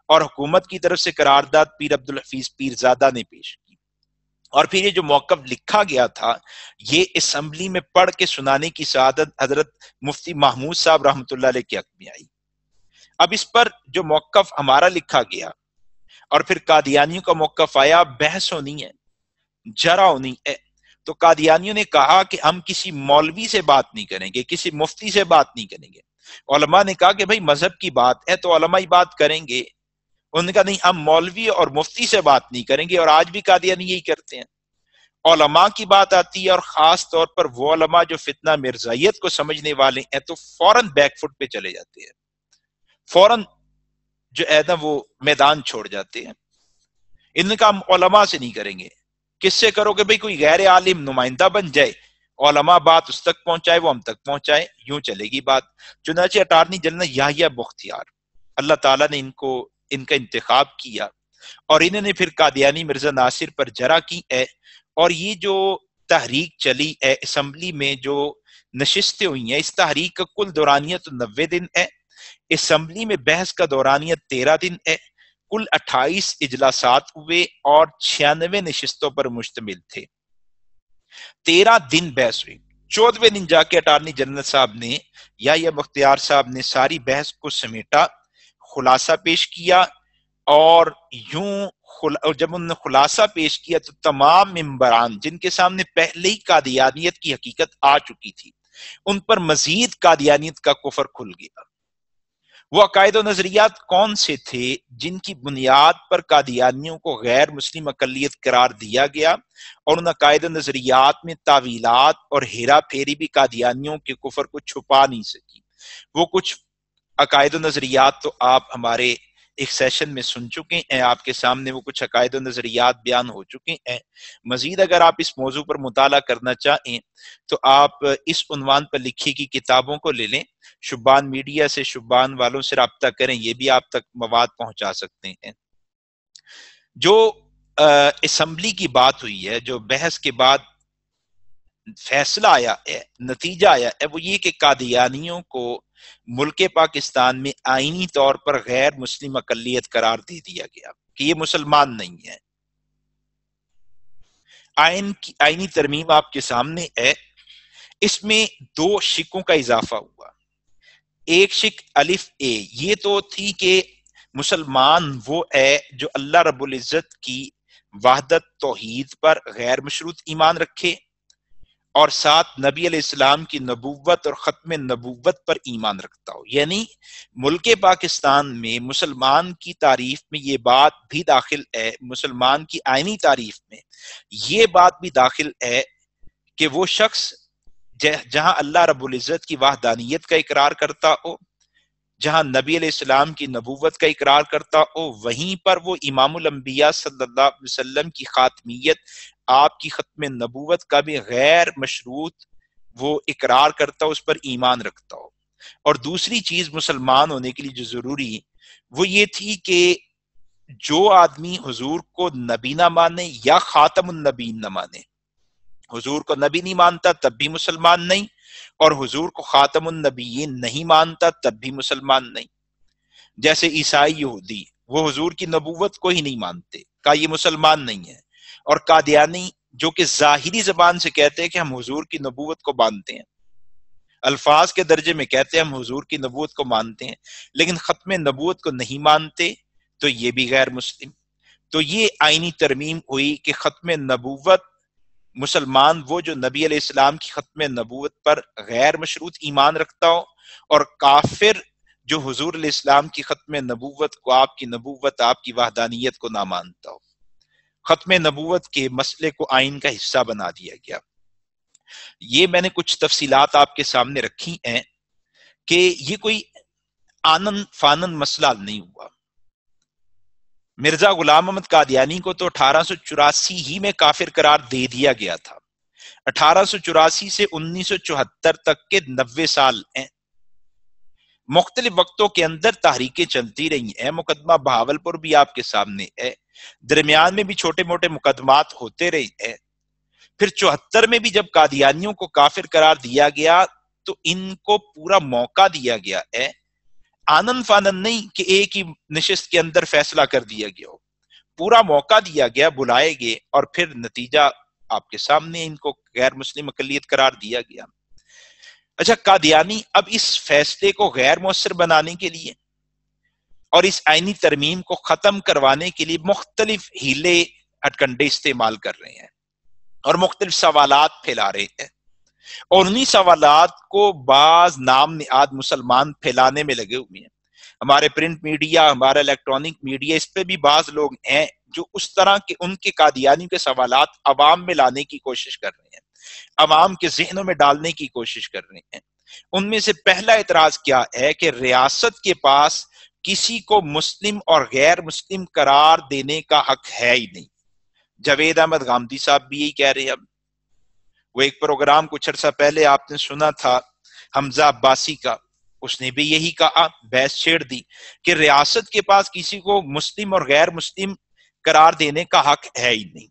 اور حکومت کی طرف سے قرارداد پیر عبدالحفیظ پیرزادہ نے پیش کی۔ اور پھر یہ جو موقف لکھا گیا تھا، یہ اسمبلی میں پڑھ کے سنانے کی سعادت حضرت مفتی محمود صاحب رحمۃ اللہ علیہ کے حق میں آئی۔ اب اس پر جو موقف ہمارا لکھا گیا اور پھر قادیانیوں کا موقف آیا، بحث ہونی ہے، جرا ہونی ہے۔ تو قادیانیوں نے کہا کہ ہم کسی مولوی سے بات نہیں کریں گے، کسی مفتی سے بات نہیں کریں گے۔ علماء نے کہا کہ بھائی مذہب کی بات ہے تو علماء ہی بات کریں گے۔ انہوں نے کہا نہیں، ہم مولوی اور مفتی سے بات نہیں کریں گے، اور آج بھی قادیانی یہی کرتے ہیں۔ علماء کی بات آتی ہے، اور خاص طور پر وہ علماء جو فتنہ مرزائیت کو سمجھنے والے ہیں، تو فوراً بیک فٹ پہ چلے جاتے ہیں، فوراً جو ہے نا وہ میدان چھوڑ جاتے ہیں۔ ان کا ہم علماء سے نہیں کریں گے۔ کس سے کرو گے بھئی؟ کوئی غیر عالم نمائندہ بن جائے، علماء بات اس تک پہنچائے، وہ ہم تک پہنچائے، یوں چلے گی بات۔ چنانچہ اٹارنی جنرل یحییٰ بختیار، اللہ تعالیٰ نے ان کا انتخاب کیا، اور انہوں نے پھر قادیانی مرزا ناصر پر جرا کی ہے، اور یہ جو تحریک چلی ہے اسمبلی میں، جو نشستیں ہوئی ہیں، اس تحریک کا کل دورانیت 90 دن ہے، اسمبلی میں بحث کا دورانیت 13 دن ہے، کل 28 اجلاسات ہوئے اور 96 نشستوں پر مشتمل تھے۔ 13 دن بحث ہوئی، 14ویں دن جا کے اٹارنی جنرل صاحب نے، یحییٰ بختیار صاحب نے ساری بحث کو سمیٹا، خلاصہ پیش کیا، اور جب انہوں نے خلاصہ پیش کیا تو تمام ممبران جن کے سامنے پہلے ہی قادیانیت کی حقیقت آ چکی تھی، ان پر مزید قادیانیت کا کفر کھل گیا۔ وہ عقائد و نظریات کون سے تھے جن کی بنیاد پر قادیانیوں کو غیر مسلم اقلیت قرار دیا گیا، اور ان عقائد و نظریات میں تعویلات اور ہیرا پھیری بھی قادیانیوں کے کفر کو چھپا نہیں سکی۔ وہ کچھ عقائد و نظریات تو آپ ہمارے ایک سیشن میں سن چکے ہیں، آپ کے سامنے وہ کچھ عقائد و نظریات بیان ہو چکے ہیں۔ مزید اگر آپ اس موضوع پر مطالعہ کرنا چاہیں تو آپ اس عنوان پر لکھی گئی کتابوں کو لے لیں، شبان میڈیا سے، شبان والوں سے رابطہ کریں، یہ بھی آپ تک مواد پہنچا سکتے ہیں۔ جو اسمبلی کی بات ہوئی ہے، جو بحث کے بعد فیصلہ آیا ہے، نتیجہ آیا ہے، وہ یہ کہ قادیانیوں کو ملک پاکستان میں آئینی طور پر غیر مسلم اقلیت قرار دے دیا گیا کہ یہ مسلمان نہیں ہے۔ آئینی ترمیم آپ کے سامنے ہے، اس میں 2 شکوں کا اضافہ ہوا۔ ایک شک الف اے یہ تو تھی کہ مسلمان وہ ہے جو اللہ رب العزت کی وحدت توحید پر غیر مشروط ایمان رکھے، اور ساتھ نبی علیہ السلام کی نبوت اور ختم نبوت پر ایمان رکھتا ہو۔ یعنی ملک پاکستان میں مسلمان کی تعریف میں یہ بات بھی داخل ہے، مسلمان کی آئینی تعریف میں یہ بات بھی داخل ہے کہ وہ شخص جہاں اللہ رب العزت کی وحدانیت کا اقرار کرتا ہو، جہاں نبی علیہ السلام کی نبوت کا اقرار کرتا ہو، وہیں پر وہ امام الانبیاء صلی اللہ علیہ وسلم کی خاتمیت، آپ کی ختم نبوت کا بھی غیر مشروط وہ اقرار کرتا ہو، اس پر ایمان رکھتا ہو۔ اور دوسری چیز مسلمان ہونے کے لیے جو ضروری وہ یہ تھی کہ جو آدمی حضور کو نبی نہ مانے یا خاتم النبیین نہ مانے، حضور کو نبی نہیں مانتا تب بھی مسلمان نہیں، اور حضور کو خاتم النبیین نہیں مانتا تب بھی مسلمان نہیں۔ جیسے عیسائی یہودی وہ حضور کی نبوت کو ہی نہیں مانتے، کہا یہ مسلمان نہیں ہے، اور قادیانی جو کہ ظاہری زبان سے کہتے ہیں کہ ہم حضور کی نبوت کو مانتے ہیں، الفاظ کے درجے میں کہتے ہیں ہم حضور کی نبوت کو مانتے ہیں، لیکن ختم نبوت کو نہیں مانتے، تو یہ بھی غیر مسلم۔ تو یہ آئینی ترمیم ہوئی کہ ختم نبوت، مسلمان وہ جو نبی علیہ السلام کی ختم نبوت پر غیر مشروط ایمان رکھتا ہو، اور کافر جو حضور علیہ السلام کی ختم نبوت کو، آپ کی نبوت، آپ کی وحدانیت کو نہ مانتا ہو۔ ختم نبوت کے مسئلے کو آئین کا حصہ بنا دیا گیا۔ یہ میں نے کچھ تفصیلات آپ کے سامنے رکھی ہیں کہ یہ کوئی آنن فانن مسئلہ نہیں ہوا۔ مرزا غلام محمد قادیانی کو تو 1884 ہی میں کافر قرار دے دیا گیا تھا۔ 1884 سے 1974 تک کے 90 سال ہیں۔ مختلف وقتوں کے اندر تحریکیں چلتی رہی ہیں، مقدمہ بہاولپور بھی آپ کے سامنے ہے، درمیان میں بھی چھوٹے موٹے مقدمات ہوتے رہے ہیں۔ پھر 74 میں بھی جب قادیانیوں کو کافر قرار دیا گیا تو ان کو پورا موقع دیا گیا ہے، آنن فانن نہیں کہ ایک ہی نشست کے اندر فیصلہ کر دیا گیا ہو، پورا موقع دیا گیا، بلائے گئے، اور پھر نتیجہ آپ کے سامنے، ان کو غیر مسلم اقلیت قرار دیا گیا۔ اچھا، قادیانی اب اس فیصلے کو غیر مؤثر بنانے کے لیے اور اس آئینی ترمیم کو ختم کروانے کے لیے مختلف ہیلے ہتھکنڈے استعمال کر رہے ہیں اور مختلف سوالات پھیلا رہے ہیں، اور انہی سوالات کو بعض نام نہاد مسلمان پھیلانے میں لگے ہوئے ہیں۔ ہمارے پرنٹ میڈیا، ہمارا الیکٹرانک میڈیا، اس پہ بھی بعض لوگ ہیں جو اس طرح کے ان کے قادیانی کے سوالات عوام میں لانے کی کوشش کر رہے ہیں، عوام کے ذہنوں میں ڈالنے کی کوشش کر رہے ہیں۔ ان میں سے پہلا اعتراض کیا ہے کہ ریاست کے پاس کسی کو مسلم اور غیر مسلم قرار دینے کا حق ہے ہی نہیں۔ جاوید احمد غامدی صاحب بھی یہی کہہ رہے ہیں۔ اب وہ ایک پروگرام کچھ عرصہ پہلے آپ نے سنا تھا حمزہ عباسی کا، اس نے بھی یہی کہا، بحث چھیڑ دی کہ ریاست کے پاس کسی کو مسلم اور غیر مسلم قرار دینے کا حق ہے ہی نہیں۔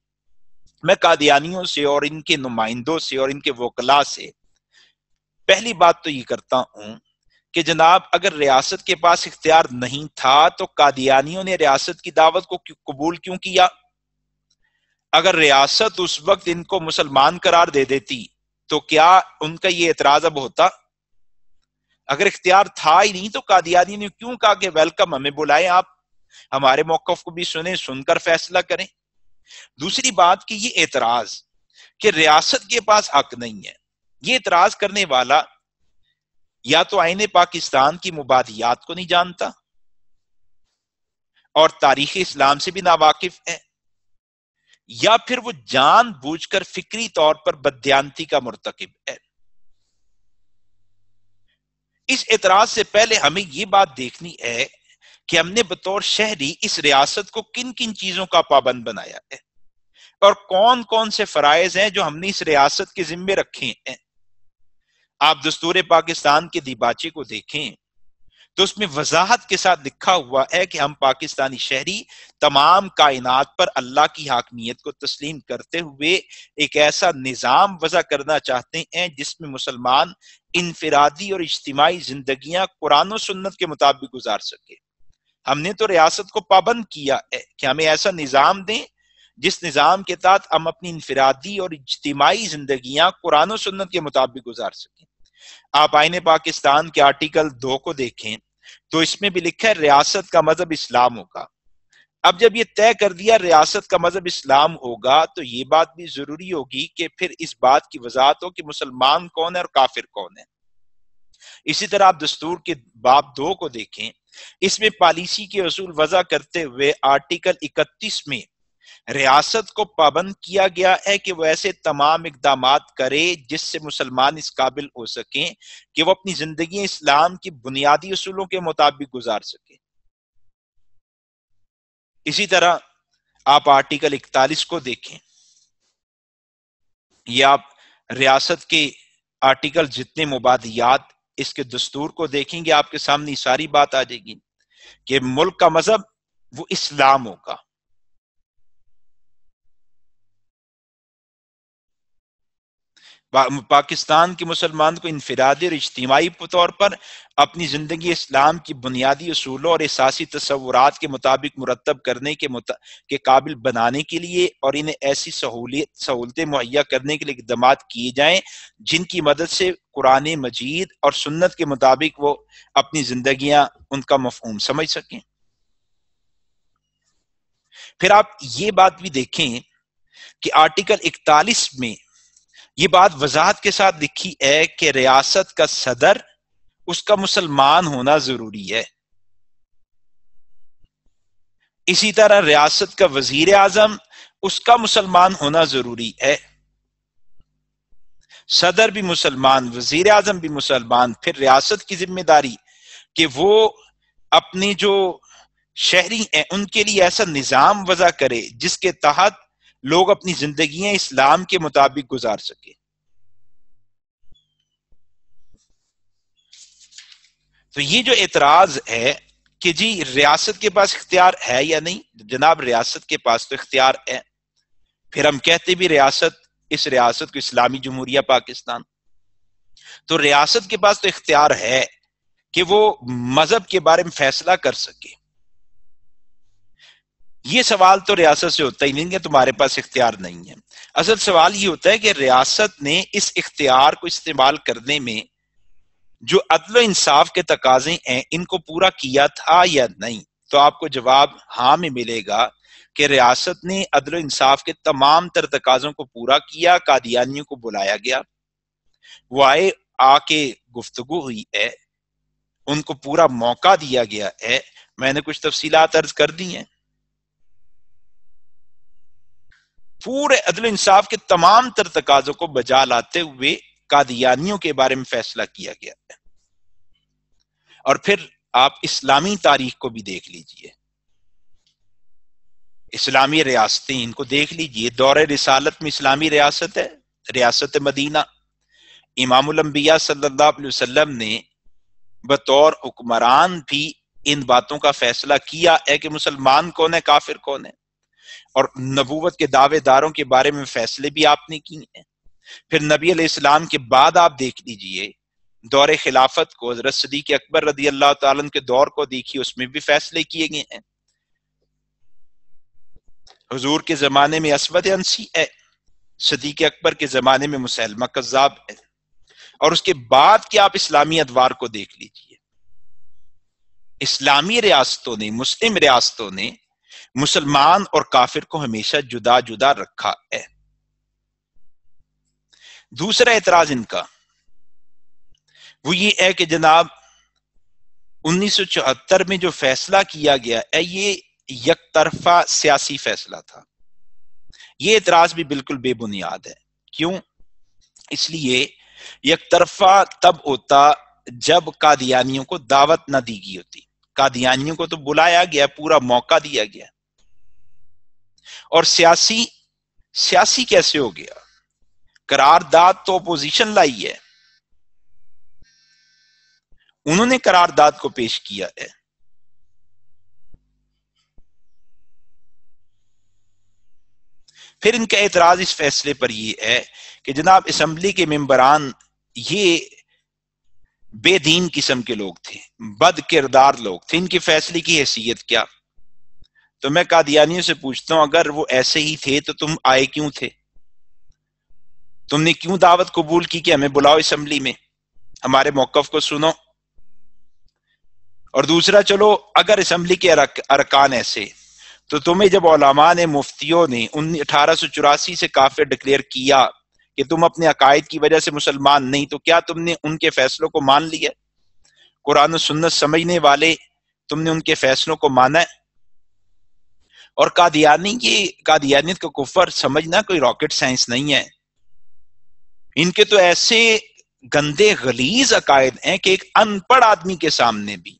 میں قادیانیوں سے اور ان کے نمائندوں سے اور ان کے وکلاء سے پہلی بات تو یہ کرتا ہوں کہ جناب اگر ریاست کے پاس اختیار نہیں تھا تو قادیانیوں نے ریاست کی دعوت کو قبول کیوں کیا؟ اگر ریاست اس وقت ان کو مسلمان قرار دے دیتی تو کیا ان کا یہ اعتراض اب ہوتا؟ اگر اختیار تھا ہی نہیں تو قادیانی نے کیوں کہا کہ ویلکم، ہمیں بلائیں، آپ ہمارے موقف کو بھی سنیں، سن کر فیصلہ کریں۔ دوسری بات کہ یہ اعتراض کہ ریاست کے پاس حق نہیں ہے، یہ اعتراض کرنے والا یا تو آئین پاکستان کی مبادیات کو نہیں جانتا اور تاریخ اسلام سے بھی ناواقف ہے، یا پھر وہ جان بوجھ کر فکری طور پر بددیانتی کا مرتکب ہے۔ اس اعتراض سے پہلے ہمیں یہ بات دیکھنی ہے کہ ہم نے بطور شہری اس ریاست کو کن کن چیزوں کا پابند بنایا ہے اور کون کون سے فرائض ہیں جو ہم نے اس ریاست کے ذمے رکھے ہیں۔ آپ دستور پاکستان کے دیباچے کو دیکھیں تو اس میں وضاحت کے ساتھ لکھا ہوا ہے کہ ہم پاکستانی شہری تمام کائنات پر اللہ کی حاکمیت کو تسلیم کرتے ہوئے ایک ایسا نظام وضع کرنا چاہتے ہیں جس میں مسلمان انفرادی اور اجتماعی زندگیاں قرآن و سنت کے مطابق گزار سکے۔ ہم نے تو ریاست کو پابند کیا ہے کہ ہمیں ایسا نظام دیں جس نظام کے تحت ہم اپنی انفرادی اور اجتماعی زندگیاں قرآن و سنت کے مطابق گزار سکیں۔ آپ آئین پاکستان کے آرٹیکل 2 کو دیکھیں تو اس میں بھی لکھا ہے ریاست کا مذہب اسلام ہوگا۔ اب جب یہ طے کر دیا ریاست کا مذہب اسلام ہوگا تو یہ بات بھی ضروری ہوگی کہ پھر اس بات کی وضاحت ہو کہ مسلمان کون ہے اور کافر کون ہے۔ اسی طرح آپ دستور کے باب 2 کو دیکھیں، اس میں پالیسی کے اصول وضع کرتے ہوئے آرٹیکل 31 میں ریاست کو پابند کیا گیا ہے کہ وہ ایسے تمام اقدامات کرے جس سے مسلمان اس قابل ہو سکیں کہ وہ اپنی زندگی اسلام کی بنیادی اصولوں کے مطابق گزار سکے۔ اسی طرح آپ آرٹیکل 41 کو دیکھیں، یہ آپ ریاست کے آرٹیکل جتنے مبادیات اس کے دستور کو دیکھیں گے، آپ کے سامنے ساری بات آ جائے گی کہ ملک کا مذہب وہ اسلام ہوگا۔ پاکستان کے مسلمان کو انفرادی اور اجتماعی طور پر اپنی زندگی اسلام کی بنیادی اصولوں اور اساسی تصورات کے مطابق مرتب کرنے کے قابل بنانے کے لیے اور انہیں ایسی سہولتیں مہیا کرنے کے لیے اقدامات کیے جائیں جن کی مدد سے قرآن مجید اور سنت کے مطابق وہ اپنی زندگیاں ان کا مفہوم سمجھ سکیں۔ پھر آپ یہ بات بھی دیکھیں کہ آرٹیکل 41 میں یہ بات وضاحت کے ساتھ لکھی ہے کہ ریاست کا صدر اس کا مسلمان ہونا ضروری ہے۔ اسی طرح ریاست کا وزیر اعظم اس کا مسلمان ہونا ضروری ہے۔ صدر بھی مسلمان، وزیر اعظم بھی مسلمان۔ پھر ریاست کی ذمہ داری کہ وہ اپنے جو شہری ہیں ان کے لیے ایسا نظام وضع کرے جس کے تحت لوگ اپنی زندگیاں اسلام کے مطابق گزار سکے۔ تو یہ جو اعتراض ہے کہ جی ریاست کے پاس اختیار ہے یا نہیں، جناب ریاست کے پاس تو اختیار ہے۔ پھر ہم کہتے بھی اس ریاست کو اسلامی جمہوریہ پاکستان، تو ریاست کے پاس تو اختیار ہے کہ وہ مذہب کے بارے میں فیصلہ کر سکے۔ یہ سوال تو ریاست سے ہوتا ہی نہیں کہ تمہارے پاس اختیار نہیں ہے۔ اصل سوال یہ ہوتا ہے کہ ریاست نے اس اختیار کو استعمال کرنے میں جو عدل و انصاف کے تقاضے ہیں ان کو پورا کیا تھا یا نہیں۔ تو آپ کو جواب ہاں میں ملے گا کہ ریاست نے عدل و انصاف کے تمام تر تقاضوں کو پورا کیا۔ قادیانیوں کو بلایا گیا، وہ آئے، آ کے گفتگو ہوئی ہے، ان کو پورا موقع دیا گیا ہے۔ میں نے کچھ تفصیلات عرض کر دی ہیں۔ پورے عدل و انصاف کے تمام تر تقاضوں کو بجا لاتے ہوئے قادیانیوں کے بارے میں فیصلہ کیا گیا ہے۔ اور پھر آپ اسلامی تاریخ کو بھی دیکھ لیجئے، اسلامی ریاستیں ان کو دیکھ لیجئے۔ دور رسالت میں اسلامی ریاست ہے، ریاست مدینہ۔ امام الانبیاء صلی اللہ علیہ وسلم نے بطور حکمران بھی ان باتوں کا فیصلہ کیا ہے کہ مسلمان کون ہے، کافر کون ہے، اور نبوت کے دعوے داروں کے بارے میں فیصلے بھی آپ نے کیے ہیں۔ پھر نبی علیہ السلام کے بعد آپ دیکھ لیجئے دور خلافت کو، حضرت صدیق اکبر رضی اللہ تعالیٰ عنہ کے دور کو دیکھیے، اس میں بھی فیصلے کیے گئے ہیں۔ حضور کے زمانے میں اسود عنسی ہے، صدیق اکبر کے زمانے میں مسیلمہ کذاب ہے، اور اس کے بعد کہ آپ اسلامی ادوار کو دیکھ لیجئے، اسلامی ریاستوں نے، مسلم ریاستوں نے مسلمان اور کافر کو ہمیشہ جدا جدا رکھا ہے۔ دوسرا اعتراض ان کا وہ یہ ہے کہ جناب 1974 میں جو فیصلہ کیا گیا ہے یہ یک طرفہ سیاسی فیصلہ تھا۔ یہ اعتراض بھی بالکل بے بنیاد ہے۔ کیوں؟ اس لیے یک طرفہ تب ہوتا جب قادیانیوں کو دعوت نہ دی گئی ہوتی۔ قادیانیوں کو تو بلایا گیا، پورا موقع دیا گیا، اور سیاسی کیسے ہو گیا؟ قرارداد تو اپوزیشن لائی ہے، انہوں نے قرارداد کو پیش کیا ہے۔ پھر ان کا اعتراض اس فیصلے پر یہ ہے کہ جناب اسمبلی کے ممبران یہ بے دین قسم کے لوگ تھے، بد کردار لوگ تھے، ان کے فیصلے کی حیثیت کیا؟ تو میں قادیانیوں سے پوچھتا ہوں اگر وہ ایسے ہی تھے تو تم آئے کیوں تھے؟ تم نے کیوں دعوت قبول کی کہ ہمیں بلاؤ اسمبلی میں، ہمارے موقف کو سنو؟ اور دوسرا، چلو اگر اسمبلی کے ارکان ایسے، تو تمہیں جب علماء نے، مفتیوں نے 1884 سے کافر ڈکلیئر کیا کہ تم اپنے عقائد کی وجہ سے مسلمان نہیں، تو کیا تم نے ان کے فیصلوں کو مان لیا؟ قرآن و سنت سمجھنے والے، تم نے ان کے فیصلوں کو مانا ہے؟ اور قادیانیت کا کفر سمجھنا کوئی راکٹ سائنس نہیں ہے. ان کے تو ایسے گندے غلیظ عقائد ہیں کہ ایک ان پڑھ آدمی کے سامنے بھی،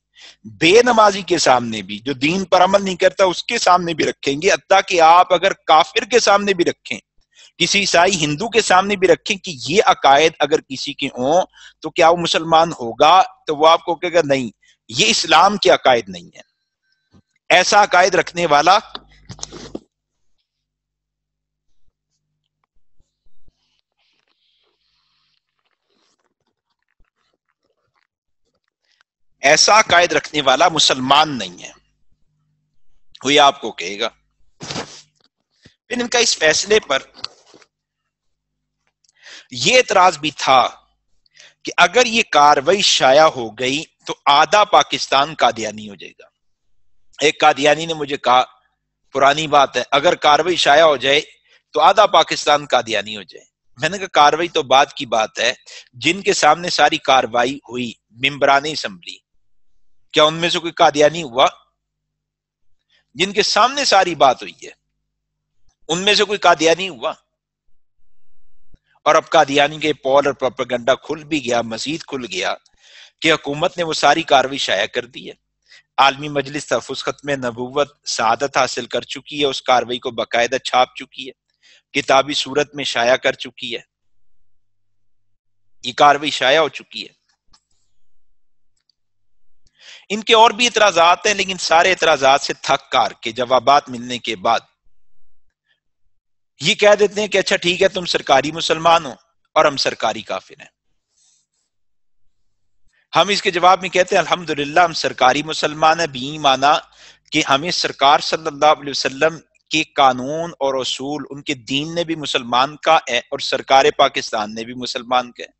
بے نمازی کے سامنے بھی، جو دین پر عمل نہیں کرتا اس کے سامنے بھی رکھیں گے، حتیٰ کہ آپ اگر کافر کے سامنے بھی رکھیں، کسی عیسائی ہندو کے سامنے بھی رکھیں کہ یہ عقائد اگر کسی کے ہوں تو کیا وہ مسلمان ہوگا، تو وہ آپ کو کہے گا نہیں، یہ اسلام کے عقائد نہیں ہے. ایسا عقائد رکھنے والا مسلمان نہیں ہے، کوئی آپ کو کہے گا. پھر ان کا اس فیصلے پر یہ اعتراض بھی تھا کہ اگر یہ کاروائی شائع ہو گئی تو آدھا پاکستان قادیانی ہو جائے گا. ایک قادیانی نے مجھے کہا، پرانی بات ہے، اگر کاروائی شائع ہو جائے تو آدھا پاکستان قادیانی ہو جائے. میں نے کہا کاروائی تو بعد کی بات ہے، جن کے سامنے ساری کاروائی ہوئی ممبران اسمبلی، کیا ان میں سے کوئی قادیانی ہوا؟ جن کے سامنے ساری بات ہوئی ہے ان میں سے کوئی قادیانی ہوا؟ اور اب قادیانی کے پول اور پروپیگنڈا کھل بھی گیا، مزید کھل گیا کہ حکومت نے وہ ساری کاروائی شائع کر دی ہے. عالمی مجلس تحفظ ختم نبوت سعادت حاصل کر چکی ہے، اس کاروائی کو باقاعدہ چھاپ چکی ہے، کتابی صورت میں شائع کر چکی ہے، یہ کاروائی شائع ہو چکی ہے. ان کے اور بھی اعتراضات ہیں، لیکن سارے اعتراضات سے تھک کار کے جوابات ملنے کے بعد یہ کہہ دیتے ہیں کہ اچھا ٹھیک ہے، تم سرکاری مسلمان ہو اور ہم سرکاری کافر ہیں. ہم اس کے جواب میں کہتے ہیں الحمدللہ ہم سرکاری مسلمان ہیں، بھی مانا کہ ہمیں سرکار صلی اللہ علیہ وسلم کے قانون اور اصول، ان کے دین نے بھی مسلمان کا ہے اور سرکار پاکستان نے بھی مسلمان کا ہے.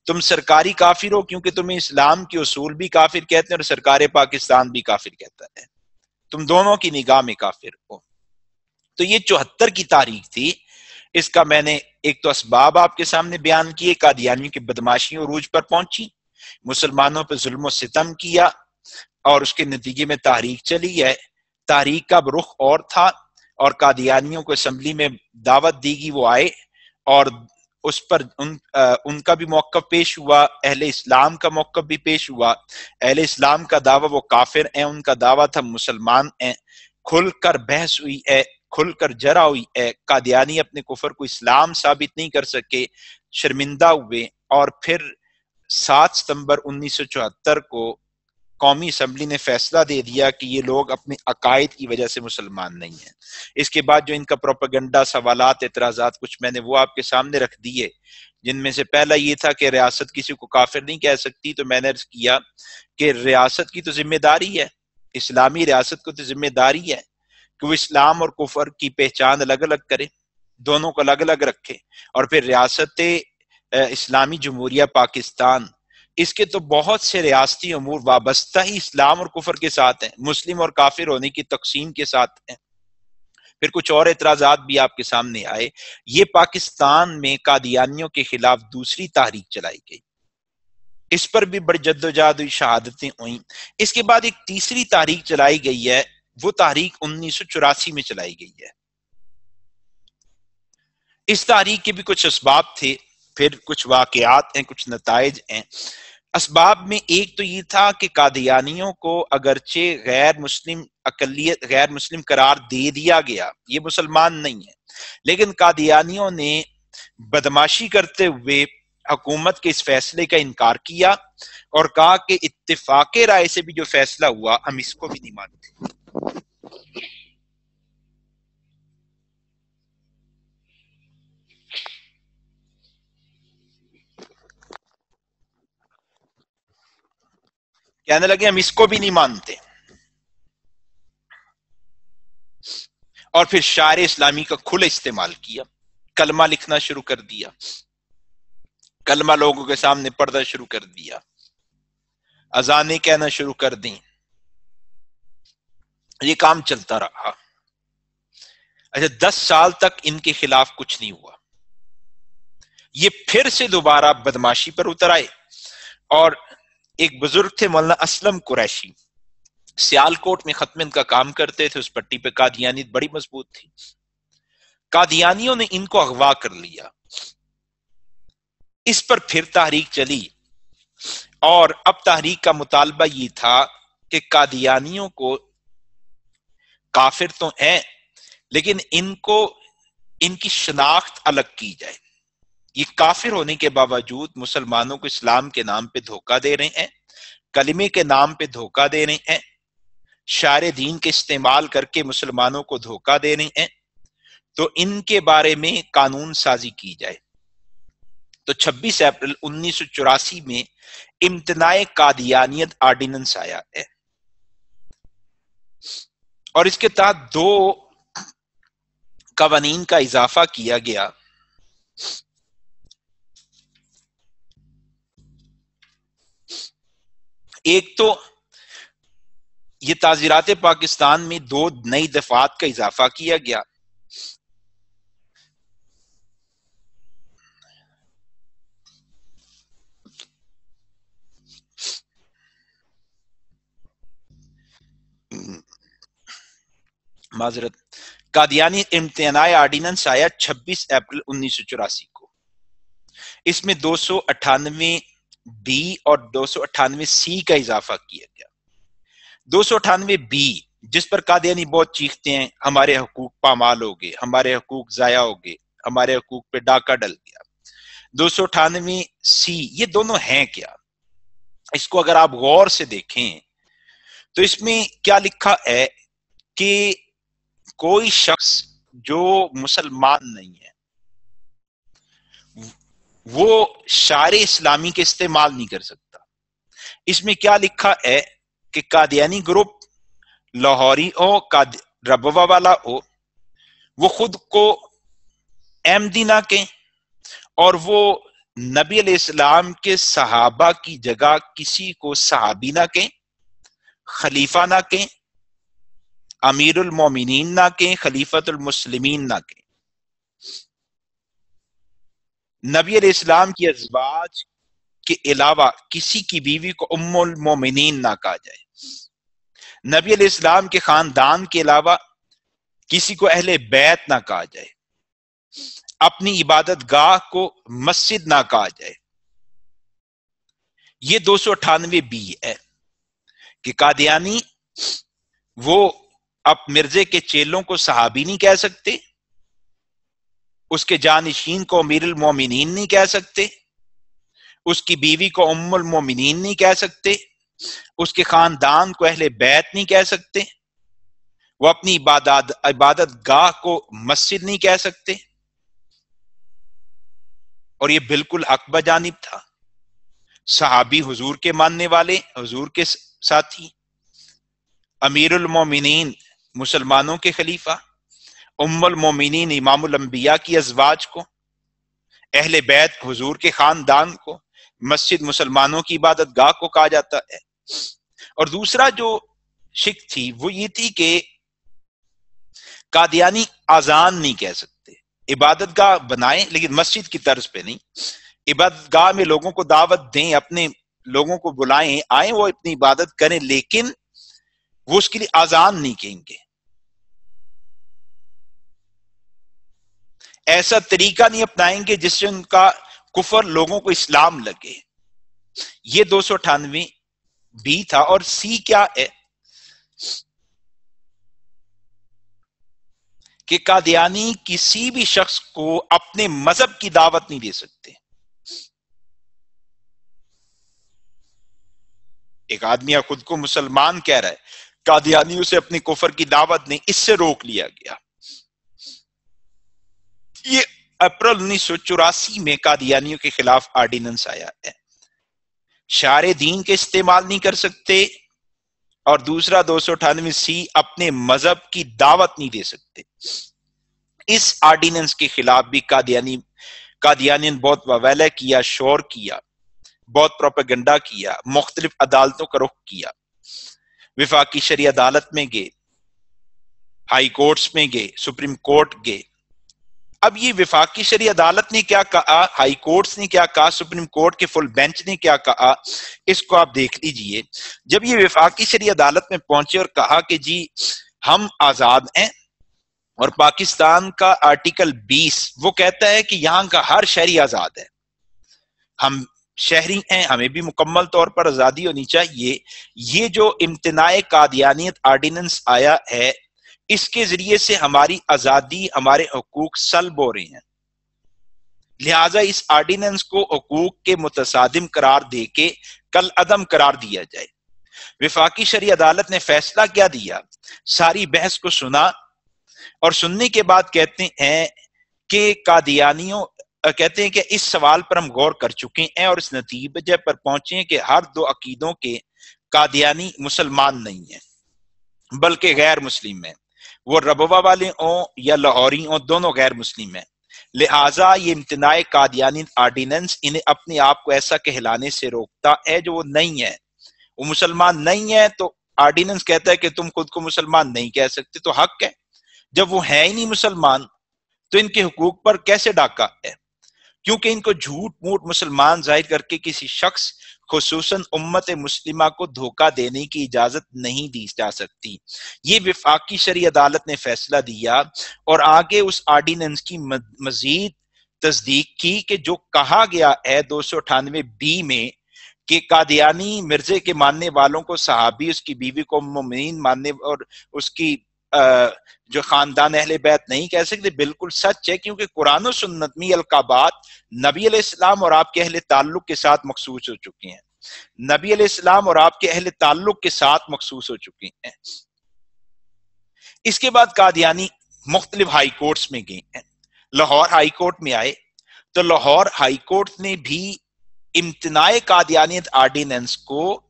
تم سرکاری کافر ہو کیونکہ تمہیں اسلام کے اصول بھی کافر کہتے ہیں اور سرکار پاکستان بھی کافر کہتا ہے، تم دونوں کی نگاہ میں کافر ہو. تو یہ 74 کی تاریخ تھی. اس کا میں نے ایک تو اسباب آپ کے سامنے بیان کیے، قادیانیوں کی بدماشی عروج پر پہنچی، مسلمانوں پر ظلم و ستم کیا اور اس کے نتیجے میں تحریک چلی ہے. تحریک کا رخ اور تھا اور قادیانیوں کو اسمبلی میں دعوت دی گئی، وہ آئے اور اس پر ان کا بھی موقف پیش ہوا، اہل اسلام کا موقف بھی پیش ہوا. اہل اسلام کا دعویٰ وہ کافر ہیں، ان کا دعویٰ تھا مسلمان ہیں. کھل کر بحث ہوئی ہے، کھل کر جرا ہوئی ہے. قادیانی اپنے کفر کو اسلام ثابت نہیں کر سکے، شرمندہ ہوئے. اور پھر 7 ستمبر 1974 کو قومی اسمبلی نے فیصلہ دے دیا کہ یہ لوگ اپنے عقائد کی وجہ سے مسلمان نہیں ہیں. اس کے بعد جو ان کا پروپیگنڈا، سوالات، اعتراضات کچھ میں نے وہ آپ کے سامنے رکھ دیے، جن میں سے پہلا یہ تھا کہ ریاست کسی کو کافر نہیں کہہ سکتی. تو میں نے عرض کیا کہ ریاست کی تو ذمہ داری ہے، اسلامی ریاست کو تو ذمہ داری ہے کہ وہ اسلام اور کفر کی پہچان الگ الگ کرے، دونوں کو الگ الگ رکھے. اور پھر ریاست اسلامی جمہوریہ پاکستان، اس کے تو بہت سے ریاستی امور وابستہ ہی اسلام اور کفر کے ساتھ ہیں، مسلم اور کافر ہونے کی تقسیم کے ساتھ ہیں. پھر کچھ اور اعتراضات بھی آپ کے سامنے آئے. یہ پاکستان میں قادیانیوں کے خلاف دوسری تحریک چلائی گئی، اس پر بھی بڑی جدوجہد ہوئی، شہادتیں ہوئیں. اس کے بعد ایک تیسری تحریک چلائی گئی ہے، وہ تحریک 1984 میں چلائی گئی ہے. اس تحریک کے بھی کچھ اسباب تھے، پھر کچھ واقعات ہیں، کچھ نتائج ہیں. اسباب میں ایک تو یہ تھا کہ قادیانیوں کو اگرچہ غیر مسلم اقلیت، غیر مسلم قرار دے دیا گیا، یہ مسلمان نہیں ہے، لیکن قادیانیوں نے بدماشی کرتے ہوئے حکومت کے اس فیصلے کا انکار کیا اور کہا کہ اتفاق رائے سے بھی جو فیصلہ ہوا ہم اس کو بھی نہیں مانتے. کہنے لگے ہم اس کو بھی نہیں مانتے. اور پھر شاعر اسلامی کا کھلا استعمال کیا، کلمہ لکھنا شروع کر دیا، کلمہ لوگوں کے سامنے پڑھنا شروع کر دیا، اذانیں کہنا شروع کر دیں. یہ کام چلتا رہا. اچھا 10 سال تک ان کے خلاف کچھ نہیں ہوا. یہ پھر سے دوبارہ بدماشی پر اتر آئے اور ایک بزرگ تھے مولانا اسلم قریشی، سیالکوٹ میں ختم کا کام کرتے تھے، اس پٹی پہ قادیانیت بڑی مضبوط تھی. قادیانیوں نے ان کو اغوا کر لیا. اس پر پھر تحریک چلی، اور اب تحریک کا مطالبہ یہ تھا کہ قادیانیوں کو کافر تو ہیں لیکن ان کی شناخت الگ کی جائے. یہ کافر ہونے کے باوجود مسلمانوں کو اسلام کے نام پہ دھوکہ دے رہے ہیں، کلمے کے نام پہ دھوکہ دے رہے ہیں، شعار دین کے استعمال کر کے مسلمانوں کو دھوکہ دے رہے ہیں، تو ان کے بارے میں قانون سازی کی جائے. تو 26 اپریل 1984 میں امتناع قادیانیت آرڈیننس آیا ہے، اور اس کے تحت 2 قوانین کا اضافہ کیا گیا. ایک تو یہ تعزیرات پاکستان میں 2 نئی دفعات کا اضافہ کیا گیا. معذرت، قادیانی امتناع آرڈیننس آیا 26 اپریل 1984 کو. اس میں 298 بی اور 298 سی کا اضافہ کیا گیا. 298 بی جس پر قادیانی بہت چیختے ہیں ہمارے حقوق پامال ہو گئے، ہمارے حقوق ضائع ہو گئے، ہمارے حقوق پہ ڈاکہ ڈل گیا. 298 سی یہ دونوں ہیں کیا؟ اس کو اگر آپ غور سے دیکھیں تو اس میں کیا لکھا ہے کہ کوئی شخص جو مسلمان نہیں ہے وہ شعار اسلامی کے استعمال نہیں کر سکتا. اس میں کیا لکھا ہے کہ قادیانی گروپ لاہوری ہو، ربوہ والا ہو، وہ خود کو احمدی نہ کہیں اور وہ نبی علیہ السلام کے صحابہ کی جگہ کسی کو صحابی نہ کہیں، خلیفہ نہ کہیں، امیر المومنین نہ کہیں، خلیفۃ المسلمین نہ کہیں. نبی علیہ السلام کی ازواج کے علاوہ کسی کی بیوی کو ام المومنین نہ کہا جائے. نبی علیہ السلام کے خاندان کے علاوہ کسی کو اہل بیت نہ کہا جائے. اپنی عبادت گاہ کو مسجد نہ کہا جائے. یہ 298 بی ہے کہ قادیانی وہ اب مرزے کے چیلوں کو صحابی نہیں کہہ سکتے، اس کے جانشین کو امیر المومنین نہیں کہہ سکتے، اس کی بیوی کو ام المومنین نہیں کہہ سکتے، اس کے خاندان کو اہل بیت نہیں کہہ سکتے، وہ اپنی عبادت گاہ کو مسجد نہیں کہہ سکتے. اور یہ بالکل حق بجانب تھا. صحابی حضور کے ماننے والے، حضور کے ساتھی، امیر المومنین مسلمانوں کے خلیفہ، ام المومنین امام الانبیاء کی ازواج کو، اہل بیت حضور کے خاندان کو، مسجد مسلمانوں کی عبادت گاہ کو کہا جاتا ہے. اور دوسرا جو شک تھی وہ یہ تھی کہ قادیانی اذان نہیں کہہ سکتے. عبادت گاہ بنائیں لیکن مسجد کی طرز پہ نہیں. عبادت گاہ میں لوگوں کو دعوت دیں، اپنے لوگوں کو بلائیں، آئیں وہ اپنی عبادت کریں، لیکن وہ اس کے لیے اذان نہیں کہیں گے. ایسا طریقہ نہیں اپنائیں گے جس سے ان کا کفر لوگوں کو اسلام لگے. یہ 298 بی تھا. اور سی کیا ہے کہ قادیانی کسی بھی شخص کو اپنے مذہب کی دعوت نہیں دے سکتے. ایک آدمی خود کو مسلمان کہہ رہا ہے، قادیانی اسے اپنے کفر کی دعوت نہیں، اس سے روک لیا گیا. یہ اپریل 1984 میں قادیانیوں کے خلاف آرڈیننس آیا ہے. شعار دین کے استعمال نہیں کر سکتے، اور دوسرا 298 سی اپنے مذہب کی دعوت نہیں دے سکتے. اس آرڈیننس کے خلاف بھی قادیانی نے بہت وویلا کیا، شور کیا، بہت پروپیگنڈا کیا، مختلف عدالتوں کا رخ کیا. وفاقی شرعی عدالت میں گئے، ہائی کورٹس میں گئے، سپریم کورٹ گئے، اب یہ وفاقی شرعی عدالت نے کیا کہا، ہائی کورٹس نے کیا کہا، سپریم کورٹ کے فل بینچ نے کیا کہا، اس کو آپ دیکھ لیجئے۔ جب یہ وفاقی شرعی عدالت میں پہنچے اور کہا کہ جی ہم آزاد ہیں، اور پاکستان کا آرٹیکل 20 وہ کہتا ہے کہ یہاں کا ہر شہری آزاد ہے، ہم شہری ہیں، ہمیں بھی مکمل طور پر آزادی ہونی چاہیے۔ یہ جو امتناع قادیانیت آرڈیننس آیا ہے، اس کے ذریعے سے ہماری آزادی، ہمارے حقوق سلب ہو رہے ہیں، لہٰذا اس آرڈیننس کو حقوق کے متصادم قرار دے کے کل عدم قرار دیا جائے۔ وفاقی شرعی عدالت نے فیصلہ کیا دیا، ساری بحث کو سنا، اور سننے کے بعد کہتے ہیں کہ قادیانیوں کہتے ہیں کہ اس سوال پر ہم غور کر چکے ہیں اور اس نتیجے پر پہنچے ہیں کہ ہر دو عقیدوں کے قادیانی مسلمان نہیں ہیں بلکہ غیر مسلم ہیں، وہ ربوہ والے ہوں یا لاہوری ہوں، دونوں غیر مسلم ہیں۔ لہٰذا یہ امتناع قادیانی آرڈیننس انہیں اپنے آپ کو ایسا کہلانے سے روکتا ہے جو وہ نہیں ہے، وہ مسلمان نہیں ہے، تو آرڈیننس کہتا ہے کہ تم خود کو مسلمان نہیں کہہ سکتے، تو حق ہے، جب وہ ہے ہی نہیں مسلمان تو ان کے حقوق پر کیسے ڈاکہ ہے؟ کیونکہ ان کو جھوٹ موٹ مسلمان ظاہر کر کے کسی شخص خصوصاً امت مسلمہ کو دھوکہ دینے کی اجازت نہیں دی جا سکتی۔ یہ وفاقی شرعی عدالت نے فیصلہ دیا اور آگے اس آرڈیننس کی مزید تصدیق کی کہ جو کہا گیا ہے 298 میں کہ قادیانی مرزے کے ماننے والوں کو صحابی، اس کی بیوی کو مومنین ماننے اور اس کی جو خاندان اہل بیت نہیں کہہ سکتے، بالکل سچ ہے، کیونکہ قرآن و سنت میں القابات نبی علیہ السلام اور آپ کے اہل تعلق کے ساتھ مخصوص ہو چکے ہیں، نبی علیہ السلام اور آپ کے اہل تعلق کے ساتھ مخصوص ہو چکے ہیں۔ اس کے بعد قادیانی مختلف ہائی کورٹس میں گئے ہیں، لاہور ہائی کورٹ میں آئے تو لاہور ہائی کورٹ نے بھی امتناع قادیانیت آرڈیننس کو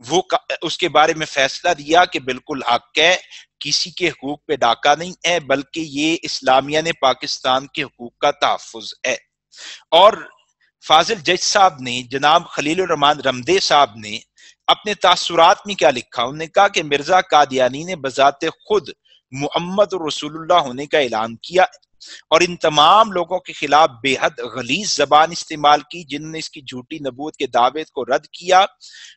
وہ اس کے بارے میں فیصلہ دیا کہ بالکل حق ہے، کسی کے حقوق پہ ڈاکہ نہیں ہے، بلکہ یہ اسلامیہ نے پاکستان کے حقوق کا تحفظ ہے۔ اور فاضل جج صاحب نے، جناب خلیل الرحمن رمدے صاحب نے اپنے تاثرات میں کیا لکھا، انہوں نے کہا کہ مرزا قادیانی نے بذات خود محمد رسول اللہ ہونے کا اعلان کیا اور ان تمام لوگوں کے خلاف بے حد غلیظ زبان استعمال کی جنہوں نے اس کی جھوٹی نبوت کے دعوے کو رد کیا،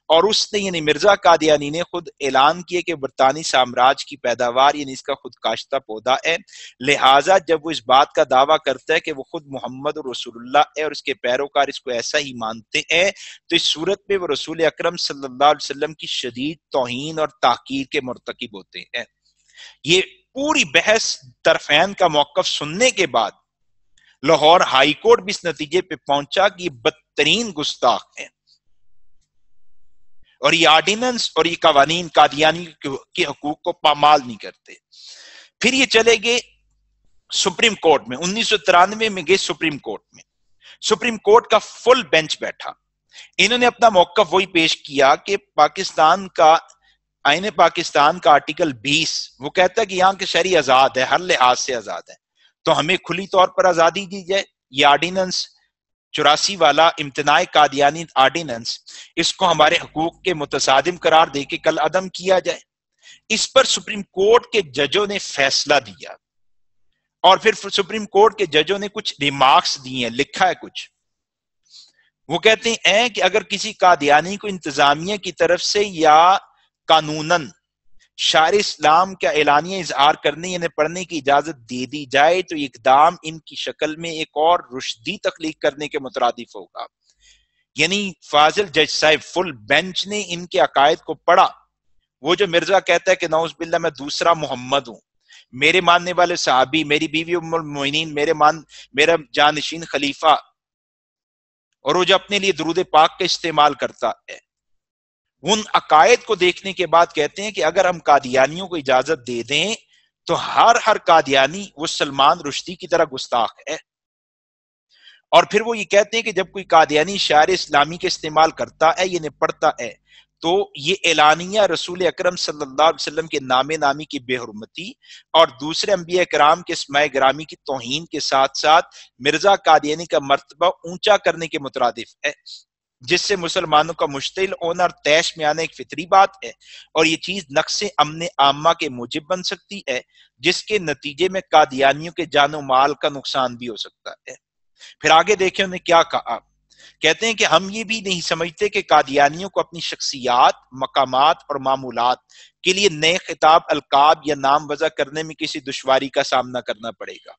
اور اس نے یعنی مرزا قادیانی نے خود اعلان کیا کہ برطانوی سامراج کی پیداوار یعنی اس کا خود کاشتہ پودا ہے، لہٰذا جب وہ اس بات کا دعویٰ کرتا ہے کہ وہ خود محمد رسول اللہ ہے اور اس کے پیروکار اس کو ایسا ہی مانتے ہیں، تو اس صورت میں وہ رسول اکرم صلی اللہ علیہ وسلم کی شدید توہین اور تحقیر کے مرتکب ہوتے ہیں۔ یہ پوری بحث طرفین کا موقف سننے کے بعد لاہور ہائی کورٹ بھی اس نتیجے پہ پہنچا کہ یہ بدترین گستاخ ہیں اور یہ آرڈیننس اور یہ قوانین قادیانی کے حقوق کو پامال نہیں کرتے۔ پھر یہ چلے گئے سپریم کورٹ میں، 1993 میں گئے سپریم کورٹ میں، سپریم کورٹ کا فل بینچ بیٹھا، انہوں نے اپنا موقف وہی پیش کیا کہ پاکستان کا آئین پاکستان کا آرٹیکل 20 وہ کہتا ہے کہ یہاں کے شہری آزاد ہے، ہر لحاظ سے آزاد ہے، تو ہمیں کھلی طور پر آزادی دی جائے۔ یہ آرڈیننس 84 والا امتناع قادیانی آرڈیننس، اس کو ہمارے حقوق کے متصادم قرار دے کے کل عدم کیا جائے۔ اس پر سپریم کورٹ کے ججوں نے فیصلہ دیا اور پھر سپریم کورٹ کے ججوں نے کچھ ریمارکس دیے ہیں، لکھا ہے کچھ، وہ کہتے ہیں کہ اگر کسی قادیانی کو انتظامیہ کی طرف سے یا قانوناً شاعر اسلام کا اعلانیہ اظہار کرنے یعنی پڑھنے کی اجازت دے دی جائے تو اقدام ان کی شکل میں ایک اور رشدی تخلیق کرنے کے مترادف ہوگا۔ یعنی فاضل جج صاحب فل بینچ نے ان کے عقائد کو پڑھا، وہ جو مرزا کہتا ہے کہ نعوذ باللہ میں دوسرا محمد ہوں، میرے ماننے والے صحابی، میری بیوی ام المؤمنین، میرا جانشین خلیفہ، اور وہ جو اپنے لیے درود پاک کا استعمال کرتا ہے، ان عقائد کو دیکھنے کے بعد کہتے ہیں کہ اگر ہم قادیانیوں کو اجازت دے دیں تو ہر قادیانی وہ سلمان رشدی کی طرح گستاخ ہے۔ اور پھر وہ یہ کہتے ہیں کہ جب کوئی قادیانی شاعر اسلامی کے استعمال کرتا ہے یعنی پڑھتا ہے تو یہ اعلانیہ رسول اکرم صلی اللہ علیہ وسلم کے نام نامی کی بے حرمتی اور دوسرے انبیاء کرام کے اسماء گرامی کی توہین کے ساتھ ساتھ مرزا قادیانی کا مرتبہ اونچا کرنے کے مترادف ہے۔ جس سے مسلمانوں کا مشتعل ہونا اور طیش میں آنا ایک فطری بات ہے، اور یہ چیز نقص امن عامہ کے موجب بن سکتی ہے، جس کے نتیجے میں قادیانیوں کے جان و مال کا نقصان بھی ہو سکتا ہے۔ پھر آگے دیکھیں انہوں نے کیا کہا، کہتے ہیں کہ ہم یہ بھی نہیں سمجھتے کہ قادیانیوں کو اپنی شخصیات، مقامات اور معمولات کے لیے نئے خطاب، القاب یا نام وضع کرنے میں کسی دشواری کا سامنا کرنا پڑے گا۔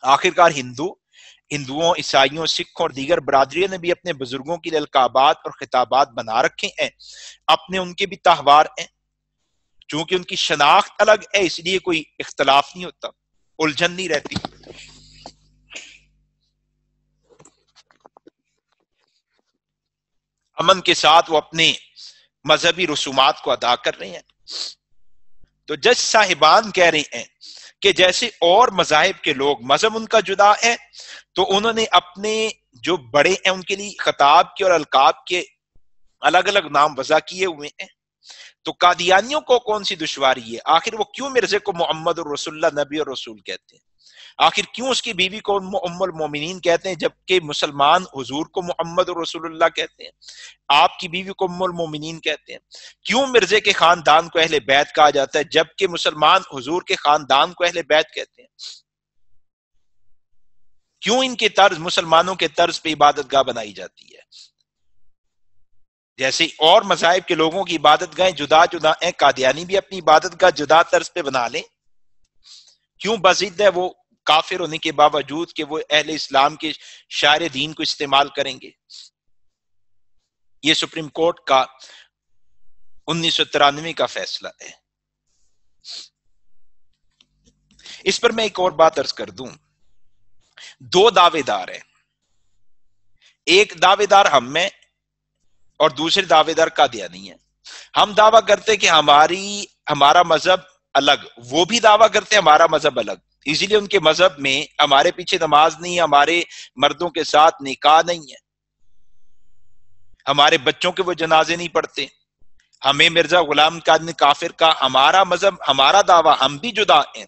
آخرکار ہندوؤں، عیسائیوں، سکھوں اور دیگر برادریوں نے بھی اپنے بزرگوں کے لیے القابات اور خطابات بنا رکھے ہیں، اپنے ان کے بھی تہوار ہیں۔ چونکہ ان کی شناخت الگ ہے اس لیے کوئی اختلاف نہیں ہوتا، الجھن نہیں رہتی۔ امن کے ساتھ وہ اپنے مذہبی رسومات کو ادا کر رہے ہیں۔ تو جج صاحبان کہہ رہے ہیں کہ جیسے اور مذاہب کے لوگ مذہب ان کا جدا ہے، تو انہوں نے اپنے جو بڑے ہیں ان کے لیے خطاب کے اور القاب کے الگ الگ نام وضع کیے ہوئے ہیں۔ تو قادیانیوں کو کون سی دشواری ہے؟ آخر وہ کیوں مرزے کو محمد الرسول اللہ، نبی اور رسول کہتے ہیں؟ آخر کیوں اس کی بیوی کو ام المومنین کہتے ہیں جبکہ مسلمان حضور کو محمد الرسول اللہ کہتے ہیں، آپ کی بیوی کو ام المومنین کہتے ہیں؟ کیوں مرزے کے خاندان کو اہل بیت کہا جاتا ہے جبکہ مسلمان حضور کے خاندان کو اہل بیت کہتے ہیں؟ کیوں ان کے طرز مسلمانوں کے طرز پہ عبادت گاہ بنائی جاتی ہے؟ جیسے اور مذاہب کے لوگوں کی عبادت گاہیں جدا جدا ہیں، قادیانی بھی اپنی عبادت گاہ جدا طرز پہ بنا لیں؟ کیوں بضد ہے وہ کافر ہونے کے باوجود کہ وہ اہل اسلام کے شاعر دین کو استعمال کریں گے؟ یہ سپریم کورٹ کا 1993 کا فیصلہ ہے۔ اس پر میں ایک اور بات عرض کر دوں، دو دعوے دار ہیں، ایک دعوے دار ہم میں اور دوسرے دعوے دار قادیانی ہیں۔ ہم دعویٰ کرتے کہ ہمارا مذہب الگ، وہ بھی دعویٰ کرتے ہیں ہمارا مذہب الگ، اسی لیے ان کے مذہب میں ہمارے پیچھے نماز نہیں، ہمارے مردوں کے ساتھ نکاح نہیں ہے، ہمارے بچوں کے وہ جنازے نہیں پڑھتے، ہمیں مرزا غلام قادری کافر کا ہمارا مذہب، ہمارا دعویٰ ہم بھی جدا ہیں،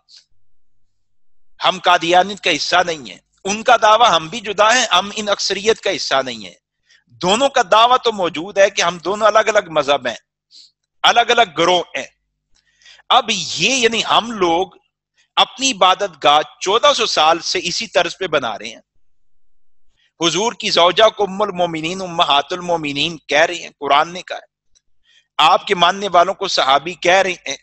ہم قادیانیت کا حصہ نہیں ہیں، ان کا دعویٰ ہم بھی جدا ہیں، ہم ان اکثریت کا حصہ نہیں ہیں۔ دونوں کا دعویٰ تو موجود ہے کہ ہم دونوں الگ الگ مذہب ہیں، الگ الگ گروہ ہیں۔ اب یہ یعنی ہم لوگ اپنی عبادت گاہ 1400 سال سے اسی طرز پہ بنا رہے ہیں، حضور کی زوجہ کو ام المومنین، امہات المومنین کہہ رہے ہیں، قرآن نے کہا ہے، آپ کے ماننے والوں کو صحابی کہہ رہے ہیں،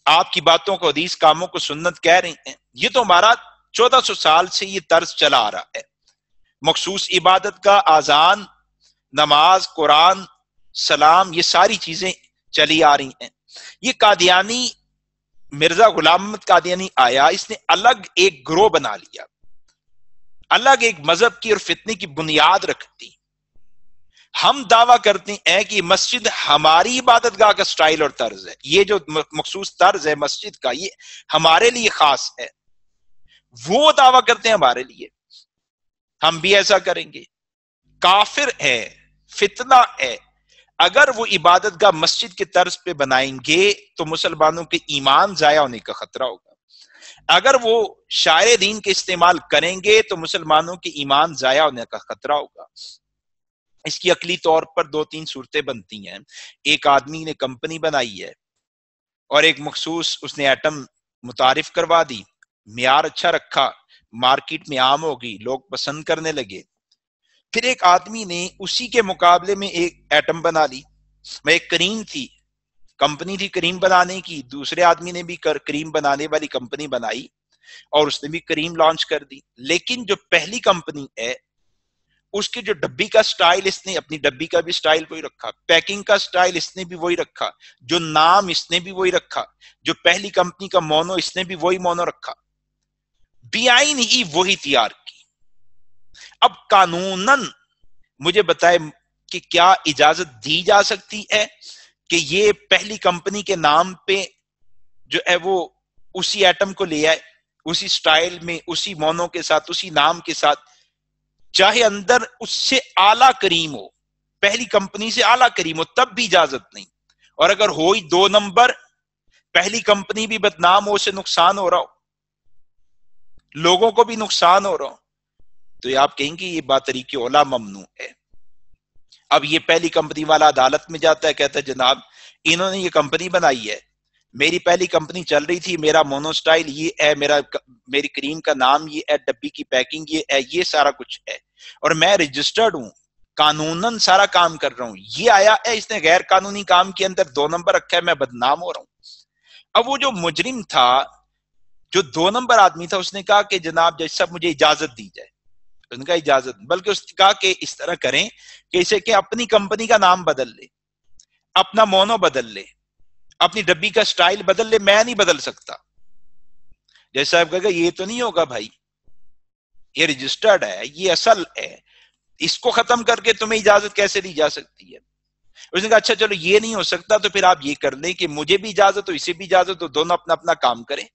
آپ کی باتوں کو حدیث، کاموں کو سنت کہہ رہے ہیں۔ یہ تو ہمارا 1400 سال سے یہ طرز چلا آ رہا ہے، مخصوص عبادت کا، آذان، نماز، قرآن، سلام، یہ ساری چیزیں چلی آ رہی ہیں۔ یہ قادیانی، مرزا غلام احمد قادیانی آیا، اس نے الگ ایک گروہ بنا لیا، الگ ایک مذہب کی اور فتنے کی بنیاد رکھ دی۔ ہم دعویٰ کرتے ہیں کہ مسجد ہماری عبادت گاہ کا سٹائل اور طرز ہے، یہ جو مخصوص طرز ہے مسجد کا یہ ہمارے لیے خاص ہے، وہ دعویٰ کرتے ہیں ہمارے لیے، ہم بھی ایسا کریں گے۔ کافر ہے، فتنہ ہے، اگر وہ عبادت گاہ مسجد کے طرز پہ بنائیں گے تو مسلمانوں کے ایمان ضائع ہونے کا خطرہ ہوگا، اگر وہ شاعر دین کے استعمال کریں گے تو مسلمانوں کے ایمان ضائع ہونے کا خطرہ ہوگا۔ اس کی عقلی طور پر دو تین صورتیں بنتی ہیں، ایک آدمی نے کمپنی بنائی ہے اور ایک مخصوص اس نے ایٹم متعارف کروا دی، معیار اچھا رکھا، مارکیٹ میں عام ہو گئی، لوگ پسند کرنے لگے، پھر ایک آدمی نے اسی کے مقابلے میں ایک ایٹم بنا لی، وہ ایک کریم تھی، کمپنی تھی کریم بنانے کی، دوسرے آدمی نے بھی کریم بنانے والی کمپنی بنائی اور اس نے بھی کریم لانچ کر دی، لیکن جو پہلی کمپنی ہے اس کی جو ڈبی کا سٹائل، اس نے اپنی ڈبی کا بھی سٹائل وہی رکھا، پیکنگ کا سٹائل اس نے بھی وہی رکھا، جو نام اس نے بھی وہی رکھا، جو پہلی کمپنی کا مونو اس نے بھی وہی مونو رکھا، بیائن ہی وہی تیار کی۔ اب قانوناً مجھے بتائے کہ کیا اجازت دی جا سکتی ہے کہ یہ پہلی کمپنی کے نام پہ جو ہے وہ اسی ایٹم کو لے آئے، اسی سٹائل میں، اسی مونو کے ساتھ، اسی نام کے ساتھ، چاہے اندر اس سے اعلیٰ کریم ہو، پہلی کمپنی سے اعلیٰ کریم ہو، تب بھی اجازت نہیں، اور اگر ہو ہی 2 نمبر، پہلی کمپنی بھی بدنام ہو، اسے نقصان ہو رہا ہو، لوگوں کو بھی نقصان ہو رہا ہو، تو یہ آپ کہیں گے یہ بات طریق اولا ممنوع ہے۔ اب یہ پہلی کمپنی والا عدالت میں جاتا ہے، کہتا ہے جناب انہوں نے یہ کمپنی بنائی ہے، میری پہلی کمپنی چل رہی تھی، میرا مونو سٹائل یہ ہے، میری کریم کا نام یہ ہے، ڈبی کی پیکنگ یہ ہے، یہ سارا کچھ ہے، اور میں رجسٹرڈ ہوں، قانوناً سارا کام کر رہا ہوں، یہ آیا ہے اس نے غیر قانونی کام کے اندر 2 نمبر رکھا ہے، میں بدنام ہو رہا ہوں۔ اب وہ جو مجرم تھا، جو 2 نمبر آدمی تھا، اس نے کہا کہ جناب جج صاحب مجھے اجازت دی جائے، ان کا اجازت، بلکہ اس نے کہا کہ اس طرح کریں کہ اسے کہ اپنی کمپنی کا نام بدل لے، اپنا مونو بدل لے، اپنی ڈبی کا سٹائل بدل لے، میں نہیں بدل سکتا۔ جج صاحب کہا کہ یہ تو نہیں ہوگا بھائی، یہ رجسٹرڈ ہے، یہ اصل ہے، اس کو ختم کر کے تمہیں اجازت کیسے دی جا سکتی ہے؟ اس نے کہا اچھا چلو یہ نہیں ہو سکتا تو پھر آپ یہ کر لیں کہ مجھے بھی اجازت ہو، اسے بھی اجازت ہو، دونوں اپنا اپنا کام کریں۔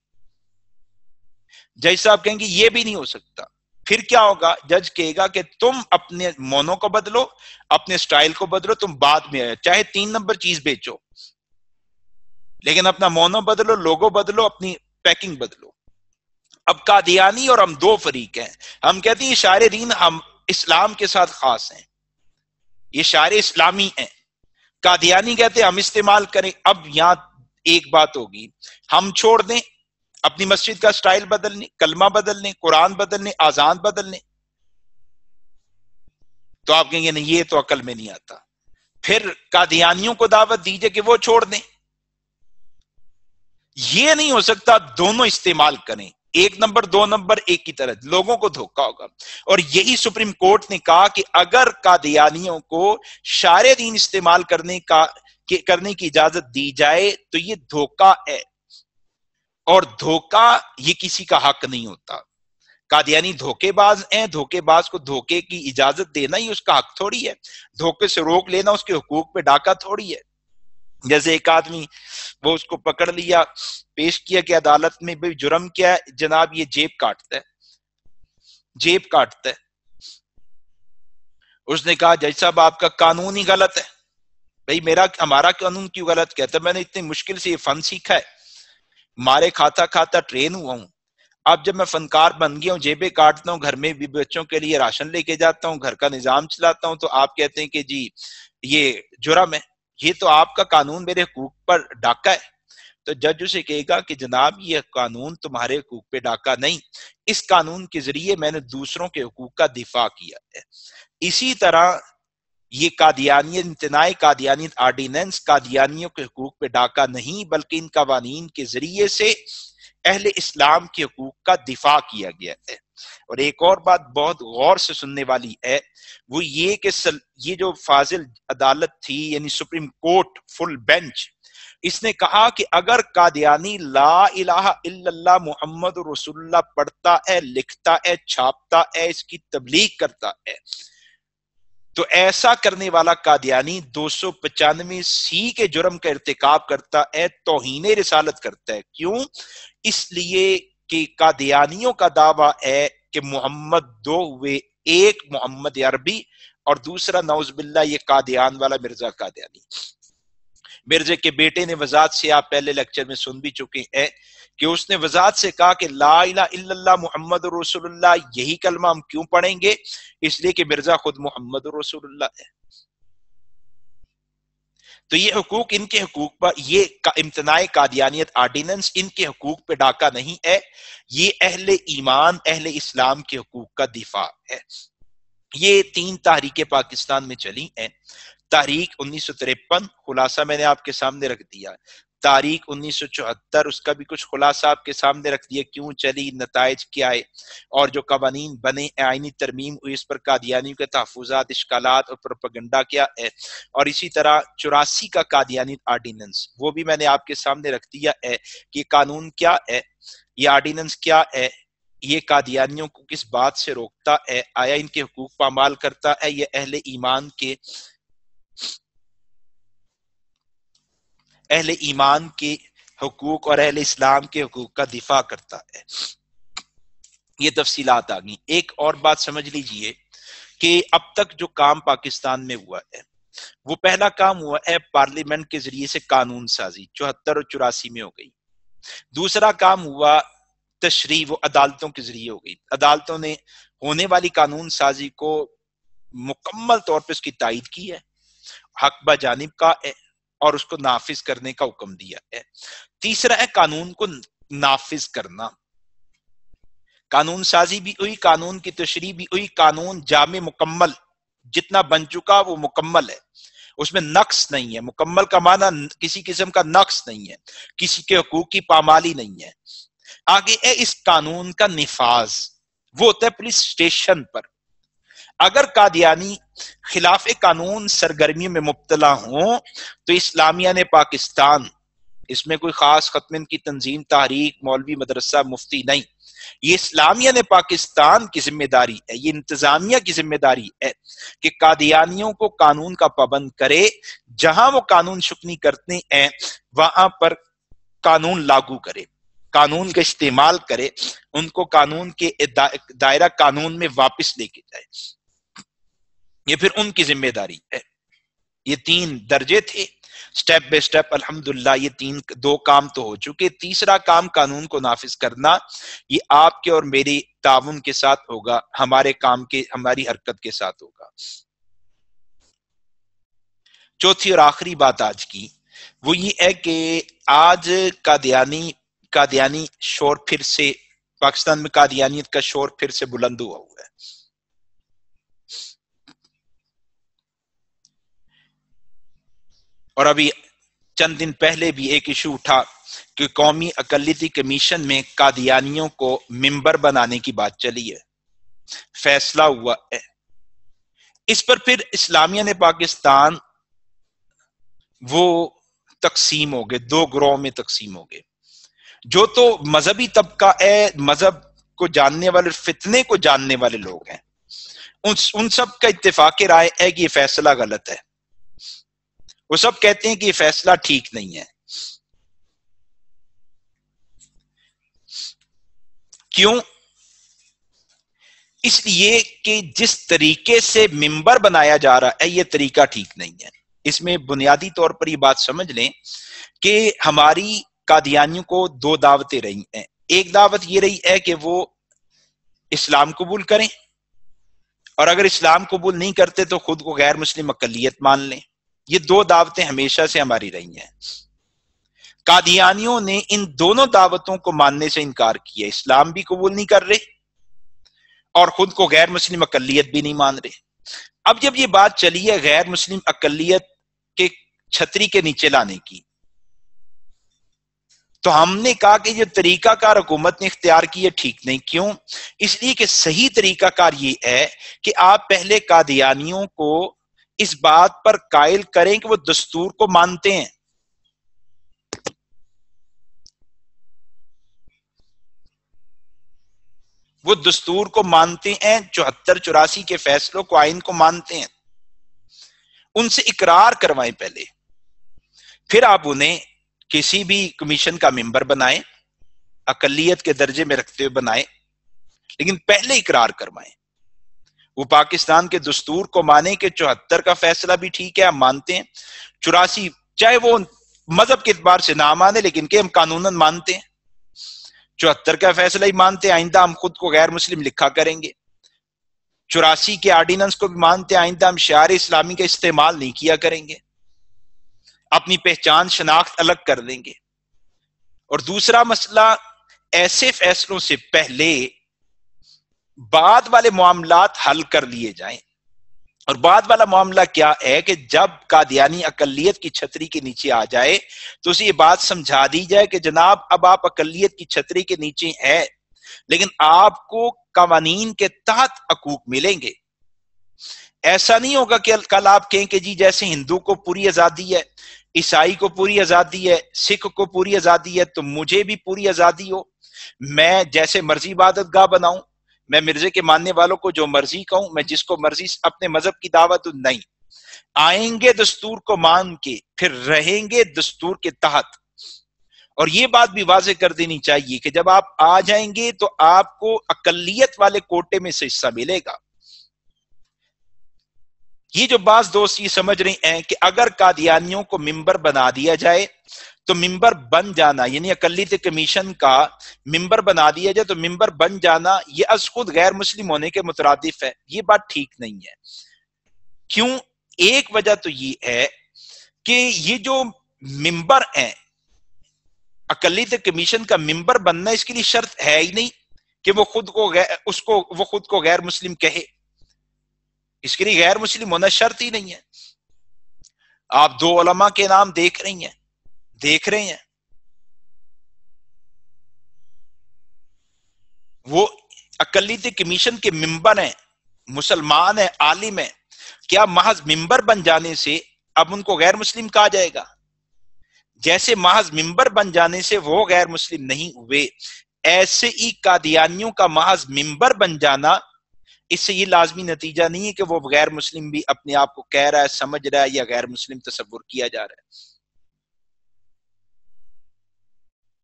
جج صاحب کہیں گے یہ بھی نہیں ہو سکتا، پھر کیا ہوگا؟ جج کہے گا کہ تم اپنے مونو کو بدلو، اپنے سٹائل کو بدلو، تم بعد میں چاہے 3 نمبر چیز بیچو، لیکن اپنا مونو بدلو، لوگو بدلو، اپنی پیکنگ بدلو۔ اب قادیانی اور ہم 2 فریق ہیں، ہم کہتے ہیں یہ شاعر دین ہم اسلام کے ساتھ خاص ہیں، یہ شاعر اسلامی ہیں۔ قادیانی کہتے ہیں ہم استعمال کریں۔ اب یہاں ایک بات ہوگی، ہم چھوڑ دیں اپنی مسجد کا سٹائل بدلنے، کلمہ بدلنے، قرآن بدلنے، آذان بدلنے، تو آپ کہیں گے نہیں یہ تو عقل میں نہیں آتا۔ پھر قادیانیوں کو دعوت دیجئے کہ وہ چھوڑ دیں، یہ نہیں ہو سکتا، دونوں استعمال کریں، 1 نمبر 2 نمبر ایک کی طرح، لوگوں کو دھوکا ہوگا۔ اور یہی سپریم کورٹ نے کہا کہ اگر قادیانیوں کو شاعر دین استعمال کرنے کی اجازت دی جائے تو یہ دھوکا ہے، اور دھوکا یہ کسی کا حق نہیں ہوتا۔ قادیانی دھوکے باز ہیں، دھوکے باز کو دھوکے کی اجازت دینا ہی اس کا حق تھوڑی ہے، دھوکے سے روک لینا اس کے حقوق پہ ڈاکہ تھوڑی ہے۔ جیسے ایک آدمی وہ اس کو پکڑ لیا، پیش کیا کہ عدالت میں بھئی جرم کیا ہے؟ جناب یہ جیب کاٹتا ہے، جیب کاٹتا ہے۔ اس نے کہا جج صاحب آپ کا قانون ہی غلط ہے۔ بھئی ہمارا قانون کیوں غلط؟ کہتا ہے میں نے اتنی مشکل سے یہ فن سیکھا ہے، مارے کھاتا کھاتا ٹرین ہوا ہوں، اب جب میں فنکار بن گیا ہوں، جیبیں کاٹتا ہوں، گھر میں بھی بچوں کے لیے راشن لے کے جاتا ہوں، گھر کا نظام چلاتا ہوں، تو آپ کہتے ہیں کہ جی یہ جرم ہے، یہ تو آپ کا قانون میرے حقوق پر ڈاکہ ہے۔ تو جج اسے کہے گا کہ جناب یہ قانون تمہارے حقوق پہ ڈاکہ نہیں، اس قانون کے ذریعے میں نے دوسروں کے حقوق کا دفاع کیا ہے۔ اسی طرح یہ قادیانیت، امتناع قادیانیت آرڈیننس قادیانیوں کے حقوق پہ ڈاکہ نہیں، بلکہ ان قوانین کے ذریعے سے اہل اسلام کے حقوق کا دفاع کیا گیا ہے۔ اور ایک اور بات بہت غور سے سننے والی ہے، وہ یہ کہ یہ جو فاضل عدالت تھی، یعنی سپریم کورٹ فل بینچ، اس نے کہا کہ اگر قادیانی لا الہ الا اللہ محمد رسول اللہ پڑھتا ہے، لکھتا ہے، چھاپتا ہے، اس کی تبلیغ کرتا ہے، تو ایسا کرنے والا قادیانی 295 کے جرم کا ارتکاب کرتا ہے، توہین رسالت کرتا ہے۔ کیوں؟ اس لیے کہ قادیانیوں کا دعویٰ ہے کہ محمد 2 ہوئے، ایک محمد عربی اور دوسرا نعوذ باللہ یہ قادیان والا مرزا قادیانی۔ مرزے کے بیٹے نے وضاحت سے، آپ پہلے لیکچر میں سن بھی چکے ہیں کہ اس نے وضاحت سے کہا کہ لا الہ الا اللہ محمد رسول اللہ، یہی کلمہ ہم کیوں پڑھیں گے؟ اس لیے کہ مرزا خود محمد رسول اللہ ہے۔ تو یہ حقوق ان کے حقوق پر، یہ امتناع قادیانیت آرڈیننس ان کے حقوق پہ ڈاکہ نہیں ہے، یہ اہل ایمان، اہل اسلام کے حقوق کا دفاع ہے۔ یہ 3 تحریکیں پاکستان میں چلی ہیں۔ تحریک 1953 خلاصہ میں نے آپ کے سامنے رکھ دیا، تاریخ 1974 اس کا بھی کچھ خلاصہ آپ کے سامنے رکھ دیا، کیوں چلی، نتائج کیا ہے، اور جو قوانین بنے، آئینی ترمیم ہوئی، اس پر قادیانیوں کے تحفظات، اشکالات اور پروپیگنڈا کیا ہے، اور اسی طرح 84 کا قادیانی آرڈیننس، وہ بھی میں نے آپ کے سامنے رکھ دیا ہے کہ قانون کیا ہے، یہ آرڈیننس کیا ہے، یہ قادیانیوں کو کس بات سے روکتا ہے، آیا ان کے حقوق پامال کرتا ہے، یہ اہل ایمان کے حقوق اور اہل اسلام کے حقوق کا دفاع کرتا ہے۔ یہ تفصیلات آ گئی۔ ایک اور بات سمجھ لیجئے کہ اب تک جو کام پاکستان میں ہوا ہے، وہ پہلا کام ہوا ہے پارلیمنٹ کے ذریعے سے قانون سازی، 74 اور 84 میں ہو گئی۔ دوسرا کام ہوا تشریع، وہ عدالتوں کے ذریعے ہو گئی۔ عدالتوں نے ہونے والی قانون سازی کو مکمل طور پہ اس کی تائید کی ہے، حق بجانب کا ہے اور اس کو نافذ کرنے کا حکم دیا ہے۔ تیسرا ہے قانون کو نافذ کرنا، قانون سازی بھی ہوئی، قانون کی تشریح بھی ہوئی، قانون جامع مکمل جتنا بن چکا وہ مکمل ہے، اس میں نقص نہیں ہے۔ مکمل کا معنی کسی قسم کا نقص نہیں ہے، کسی کے حقوق کی پامالی نہیں ہے۔ آگے ہے اس قانون کا نفاذ، وہ ہوتا ہے پولیس اسٹیشن پر۔ اگر قادیانی خلاف قانون سرگرمیوں میں مبتلا ہوں تو اسلامیہ نے پاکستان، اس میں کوئی خاص ختم کی تنظیم، تحریک، مولوی، مدرسہ، مفتی نہیں، یہ اسلامیہ نے پاکستان کی ذمہ داری ہے، یہ انتظامیہ کی ذمہ داری ہے کہ قادیانیوں کو قانون کا پابند کرے، جہاں وہ قانون شکنی کرتے ہیں وہاں پر قانون لاگو کرے، قانون کا استعمال کرے، ان کو قانون کے دائرہ قانون میں واپس لے کے جائے، یہ پھر ان کی ذمہ داری ہے۔ یہ 3 درجے تھے، سٹیپ بائی سٹیپ الحمدللہ یہ 2 کام تو ہو چکے۔ تیسرا کام قانون کو نافذ کرنا، یہ آپ کے اور میری تعاون کے ساتھ ہوگا، ہمارے کام کے، ہماری حرکت کے ساتھ ہوگا۔ چوتھی اور آخری بات آج کی وہ یہ ہے کہ آج قادیانی شور پھر سے، پاکستان میں قادیانیت کا شور پھر سے بلند ہوا ہے۔ اور ابھی چند دن پہلے بھی ایک ایشو اٹھا کہ قومی اقلیتی کمیشن میں قادیانیوں کو ممبر بنانے کی بات چلی ہے، فیصلہ ہوا ہے۔ اس پر پھر اسلامیہ نے پاکستان وہ تقسیم ہو گئے، 2 گروہ میں تقسیم ہو گئے۔ جو تو مذہبی طبقہ ہے، مذہب کو جاننے والے، فتنے کو جاننے والے لوگ ہیں، ان سب کا اتفاق رائے ہے کہ یہ فیصلہ غلط ہے۔ وہ سب کہتے ہیں کہ یہ فیصلہ ٹھیک نہیں ہے۔ کیوں؟ اس لیے کہ جس طریقے سے ممبر بنایا جا رہا ہے یہ طریقہ ٹھیک نہیں ہے۔ اس میں بنیادی طور پر یہ بات سمجھ لیں کہ ہماری قادیانیوں کو 2 دعوتیں رہی ہیں۔ ایک دعوت یہ رہی ہے کہ وہ اسلام قبول کریں، اور اگر اسلام قبول نہیں کرتے تو خود کو غیر مسلم اقلیت مان لیں۔ یہ 2 دعوتیں ہمیشہ سے ہماری رہی ہیں۔ قادیانیوں نے ان دونوں دعوتوں کو ماننے سے انکار کیا، اسلام بھی قبول نہیں کر رہے اور خود کو غیر مسلم اقلیت بھی نہیں مان رہے۔ اب جب یہ بات چلی ہے غیر مسلم اقلیت کے چھتری کے نیچے لانے کی، تو ہم نے کہا کہ یہ طریقہ کار حکومت نے اختیار کی ہے ٹھیک نہیں۔ کیوں؟ اس لیے کہ صحیح طریقہ کار یہ ہے کہ آپ پہلے قادیانیوں کو اس بات پر قائل کریں کہ وہ دستور کو مانتے ہیں۔ وہ دستور کو مانتے ہیں، 74-84 کے فیصلوں کو، آئین کو مانتے ہیں، ان سے اقرار کروائیں پہلے، پھر آپ انہیں کسی بھی کمیشن کا ممبر بنائیں، اقلیت کے درجے میں رکھتے ہوئے بنائیں، لیکن پہلے اقرار کروائیں۔ وہ پاکستان کے دستور کو مانے کہ 74 کا فیصلہ بھی ٹھیک ہے، ہم مانتے ہیں، 84 چاہے وہ مذہب کے اعتبار سے نہ مانے لیکن کہ ہم قانوناً مانتے ہیں، 74 کا فیصلہ ہی مانتے ہیں، آئندہ ہم خود کو غیر مسلم لکھا کریں گے، 84 کے آرڈیننس کو بھی مانتے ہیں، آئندہ ہم شعار اسلامی کا استعمال نہیں کیا کریں گے، اپنی پہچان شناخت الگ کر دیں گے۔ اور دوسرا مسئلہ، ایسے فیصلوں سے پہلے بعد والے معاملات حل کر لیے جائیں۔ اور بعد والا معاملہ کیا ہے کہ جب قادیانی اقلیت کی چھتری کے نیچے آ جائے تو اسے یہ بات سمجھا دی جائے کہ جناب اب آپ اقلیت کی چھتری کے نیچے ہیں لیکن آپ کو قوانین کے تحت حقوق ملیں گے۔ ایسا نہیں ہوگا کہ کل آپ کہیں کہ جی جیسے ہندو کو پوری آزادی ہے، عیسائی کو پوری آزادی ہے، سکھ کو پوری آزادی ہے تو مجھے بھی پوری آزادی ہو، میں جیسے مرضی عبادت گاہ بناؤں، میں مرزے کے ماننے والوں کو جو مرضی کہوں، میں جس کو مرضی اپنے مذہب کی دعوت دوں، نہیں، آئیں گے دستور کو مان کے، پھر رہیں گے دستور کے تحت۔ اور یہ بات بھی واضح کر دینی چاہیے کہ جب آپ آ جائیں گے تو آپ کو اقلیت والے کوٹے میں سے حصہ ملے گا۔ یہ جو بعض دوست یہ سمجھ رہے ہیں کہ اگر قادیانیوں کو ممبر بنا دیا جائے تو ممبر بن جانا، یعنی اقلیت کمیشن کا ممبر بنا دیا جائے تو ممبر بن جانا یہ از خود غیر مسلم ہونے کے مترادف ہے، یہ بات ٹھیک نہیں ہے۔ کیوں؟ ایک وجہ تو یہ ہے کہ یہ جو ممبر ہیں، اقلیت کمیشن کا ممبر بننا اس کے لیے شرط ہے ہی نہیں کہ وہ خود کو غیر مسلم کہے. اس کے لیے غیر مسلم ہونا شرط ہی نہیں ہے. آپ دو علماء کے نام دیکھ رہے ہیں وہ اقلیت کمیشن کے ممبر ہیں، مسلمان ہیں، عالم ہیں. کیا محض ممبر بن جانے سے اب ان کو غیر مسلم کہا جائے گا؟ جیسے محض ممبر بن جانے سے وہ غیر مسلم نہیں ہوئے، ایسے ہی قادیانیوں کا محض ممبر بن جانا، اس سے یہ لازمی نتیجہ نہیں ہے کہ وہ غیر مسلم بھی اپنے آپ کو کہہ رہا ہے، سمجھ رہا ہے، یا غیر مسلم تصور کیا جا رہا ہے.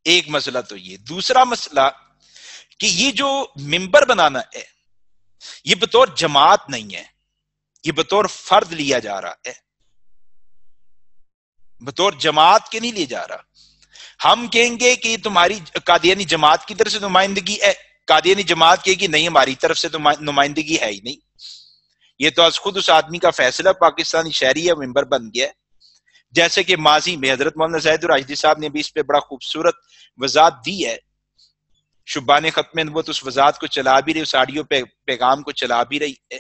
ایک مسئلہ تو یہ. دوسرا مسئلہ کہ یہ جو ممبر بنانا ہے یہ بطور جماعت نہیں ہے، یہ بطور فرد لیا جا رہا ہے، بطور جماعت کے نہیں لیا جا رہا. ہم کہیں گے کہ یہ تمہاری قادیانی جماعت کی طرف سے نمائندگی ہے، قادیانی جماعت کہے گی نہیں ہماری طرف سے تو نمائندگی ہے ہی نہیں. یہ تو از خود اس آدمی کا فیصلہ، پاکستانی شہری ہے، ممبر بن گیا ہے. جیسے کہ ماضی میں حضرت مولانا زاہد الراشدی صاحب نے بھی اس پہ بڑا خوبصورت وضاحت دی ہے. شبان ختم نبوت اس وضاحت کو چلا بھی رہی، اس آڈیو پیغام کو چلا بھی رہی ہے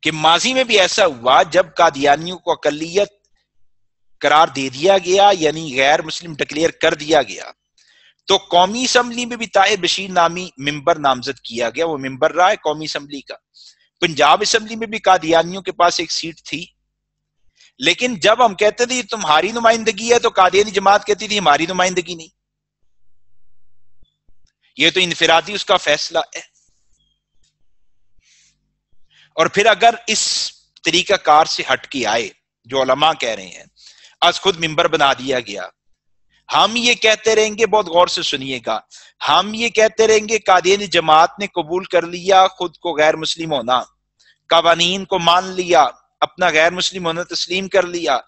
کہ ماضی میں بھی ایسا ہوا جب قادیانیوں کو اقلیت قرار دے دیا گیا، یعنی غیر مسلم ڈکلیئر کر دیا گیا، تو قومی اسمبلی میں بھی طاہر بشیر نامی ممبر نامزد کیا گیا. وہ ممبر رہا ہے قومی اسمبلی کا. پنجاب اسمبلی میں بھی قادیانیوں کے پاس ایک سیٹ تھی، لیکن جب ہم کہتے تھے یہ تمہاری نمائندگی ہے تو قادیانی جماعت کہتی تھی ہماری نمائندگی نہیں، یہ تو انفرادی اس کا فیصلہ ہے. اور پھر اگر اس طریقہ کار سے ہٹ کے آئے جو علماء کہہ رہے ہیں آج خود ممبر بنا دیا گیا، ہم یہ کہتے رہیں گے، بہت غور سے سنیے گا، ہم یہ کہتے رہیں گے قادیانی جماعت نے قبول کر لیا خود کو غیر مسلم ہونا، قوانین کو مان لیا، اپنا غیر مسلم ہونا تسلیم کر لیا.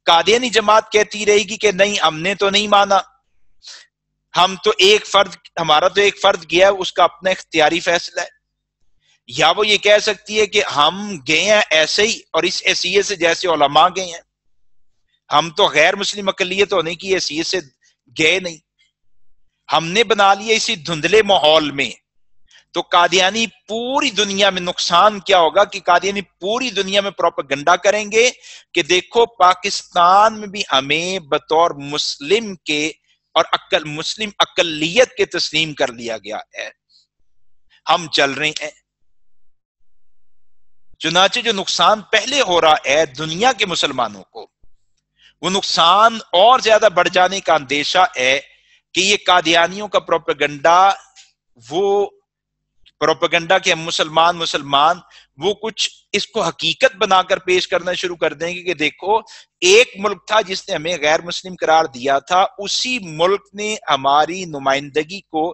قادیانی جماعت کہتی رہے گی کہ نہیں ہم نے تو نہیں مانا، ہمارا تو ایک فرد گیا، اس کا اپنا اختیاری فیصلہ ہے. یا وہ یہ کہہ سکتی ہے کہ ہم گئے ہیں ایسے ہی اور اس حیثیت سے جیسے علماء گئے ہیں، ہم تو غیر مسلم اقلیت ہونے کی حیثیت سے گئے نہیں، ہم نے بنا لیا اسی دھندلے ماحول میں. تو قادیانی پوری دنیا میں نقصان کیا ہوگا کہ قادیانی پوری دنیا میں پروپیگنڈا کریں گے کہ دیکھو پاکستان میں بھی ہمیں بطور مسلم کے اور مسلم اقلیت کے تسلیم کر لیا گیا ہے، ہم چل رہے ہیں. چنانچہ جو نقصان پہلے ہو رہا ہے دنیا کے مسلمانوں کو، وہ نقصان اور زیادہ بڑھ جانے کا اندیشہ ہے کہ یہ قادیانیوں کا پروپیگنڈا، وہ پروپیگنڈا کہ ہم مسلمان وہ کچھ اس کو حقیقت بنا کر پیش کرنا شروع کر دیں گے کہ دیکھو ایک ملک تھا جس نے ہمیں غیر مسلم قرار دیا تھا، اسی ملک نے ہماری نمائندگی کو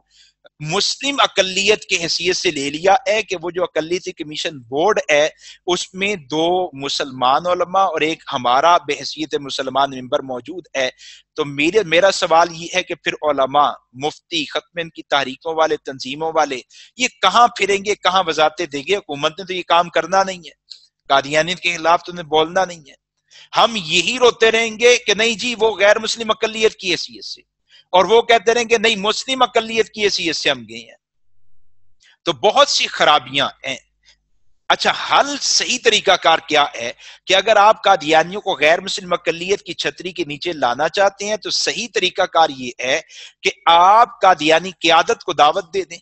مسلم اقلیت کی حیثیت سے لے لیا ہے کہ وہ جو اقلیتی کمیشن بورڈ ہے اس میں 2 مسلمان علماء اور ایک ہمارا بحیثیت مسلمان ممبر موجود ہے. تو میرا سوال یہ ہے کہ پھر علماء، مفتی، ختم کی تحریکوں والے، تنظیموں والے یہ کہاں پھریں گے، کہاں وضاحتیں دیں گے؟ حکومت نے تو یہ کام کرنا نہیں ہے، قادیانیت کے خلاف تو انہیں بولنا نہیں ہے. ہم یہی روتے رہیں گے کہ نہیں جی وہ غیر مسلم اقلیت کی حیثیت سے، اور وہ کہتے رہیں گے نہیں مسلم اقلیت کی حیثیت سے ہم گئے ہیں. تو بہت سی خرابیاں ہیں. اچھا حل صحیح طریقہ کار کیا ہے کہ اگر آپ قادیانیوں کو غیر مسلم اقلیت کی چھتری کے نیچے لانا چاہتے ہیں تو صحیح طریقہ کار یہ ہے کہ آپ قادیانی قیادت کو دعوت دے دیں،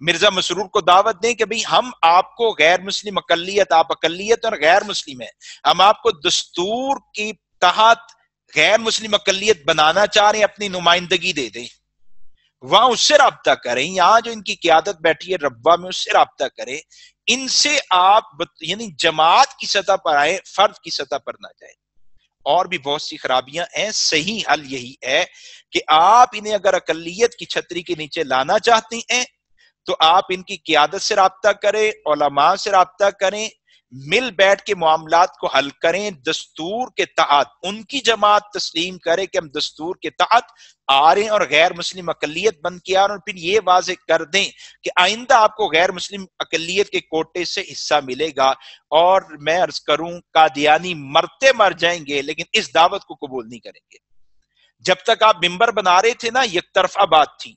مرزا مسرور کو دعوت دیں کہ بھئی ہم آپ کو غیر مسلم اقلیت، آپ اقلیت اور غیر مسلم ہیں، ہم آپ کو دستور کی تحت غیر مسلم اقلیت بنانا چاہ رہے ہیں، اپنی نمائندگی دے دیں. وہاں اس سے رابطہ کریں، یہاں جو ان کی قیادت بیٹھی ہے ربوہ میں اس سے رابطہ کریں. ان سے آپ یعنی جماعت کی سطح پر آئے، فرد کی سطح پر نہ جائیں. اور بھی بہت سی خرابیاں ہیں. صحیح حل یہی ہے کہ آپ انہیں اگر اقلیت کی چھتری کے نیچے لانا چاہتے ہیں تو آپ ان کی قیادت سے رابطہ کریں، علماء سے رابطہ کریں، مل بیٹھ کے معاملات کو حل کریں دستور کے تحت. ان کی جماعت تسلیم کرے کہ ہم دستور کے تحت آ رہے ہیں اور غیر مسلم اقلیت بن کے آ رہے ہیں، اور پھر یہ واضح کر دیں کہ آئندہ آپ کو غیر مسلم اقلیت کے کوٹے سے حصہ ملے گا. اور میں عرض کروں قادیانی مرتے مر جائیں گے لیکن اس دعوت کو قبول نہیں کریں گے. جب تک آپ ممبر بنا رہے تھے نا، یک طرفہ بات تھی،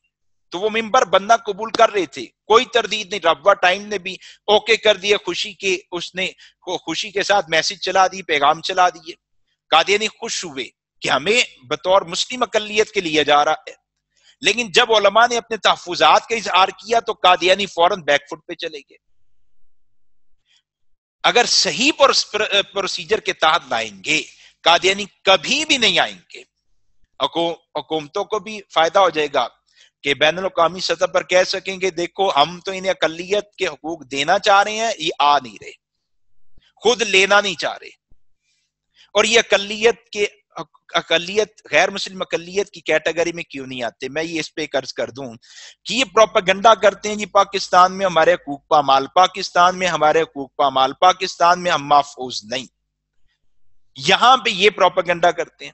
تو وہ ممبر بننا قبول کر رہے تھے، کوئی تردید نہیں. ربوہ ٹائم نے بھی اوکے کر دیا، خوشی کے اس نے خوشی کے ساتھ میسج چلا دی، پیغام چلا دیے. قادیانی خوش ہوئے کہ ہمیں بطور مسلم اقلیت کے لیا جا رہا ہے. لیکن جب علماء نے اپنے تحفظات کا اظہار کیا تو قادیانی فوراً بیک فٹ پہ چلے گئے. اگر صحیح پروسیجر کے تحت لائیں گے قادیانی کبھی بھی نہیں آئیں گے. حکومتوں کو بھی فائدہ ہو جائے گا کہ بین الاقوامی سطح پر کہہ سکیں گے دیکھو ہم تو انہیں اقلیت کے حقوق دینا چاہ رہے ہیں، یہ آ نہیں رہے، خود لینا نہیں چاہ رہے. اور یہ اقلیت غیر مسلم اقلیت کی کیٹیگری میں کیوں نہیں آتے؟ میں یہ اس پہ قرض کر دوں کہ یہ پروپیگنڈا کرتے ہیں جی پاکستان میں ہمارے حقوق پامال، پاکستان میں ہمارے حقوق پامال، پاکستان میں ہم محفوظ نہیں. یہاں پہ یہ پروپیگنڈا کرتے ہیں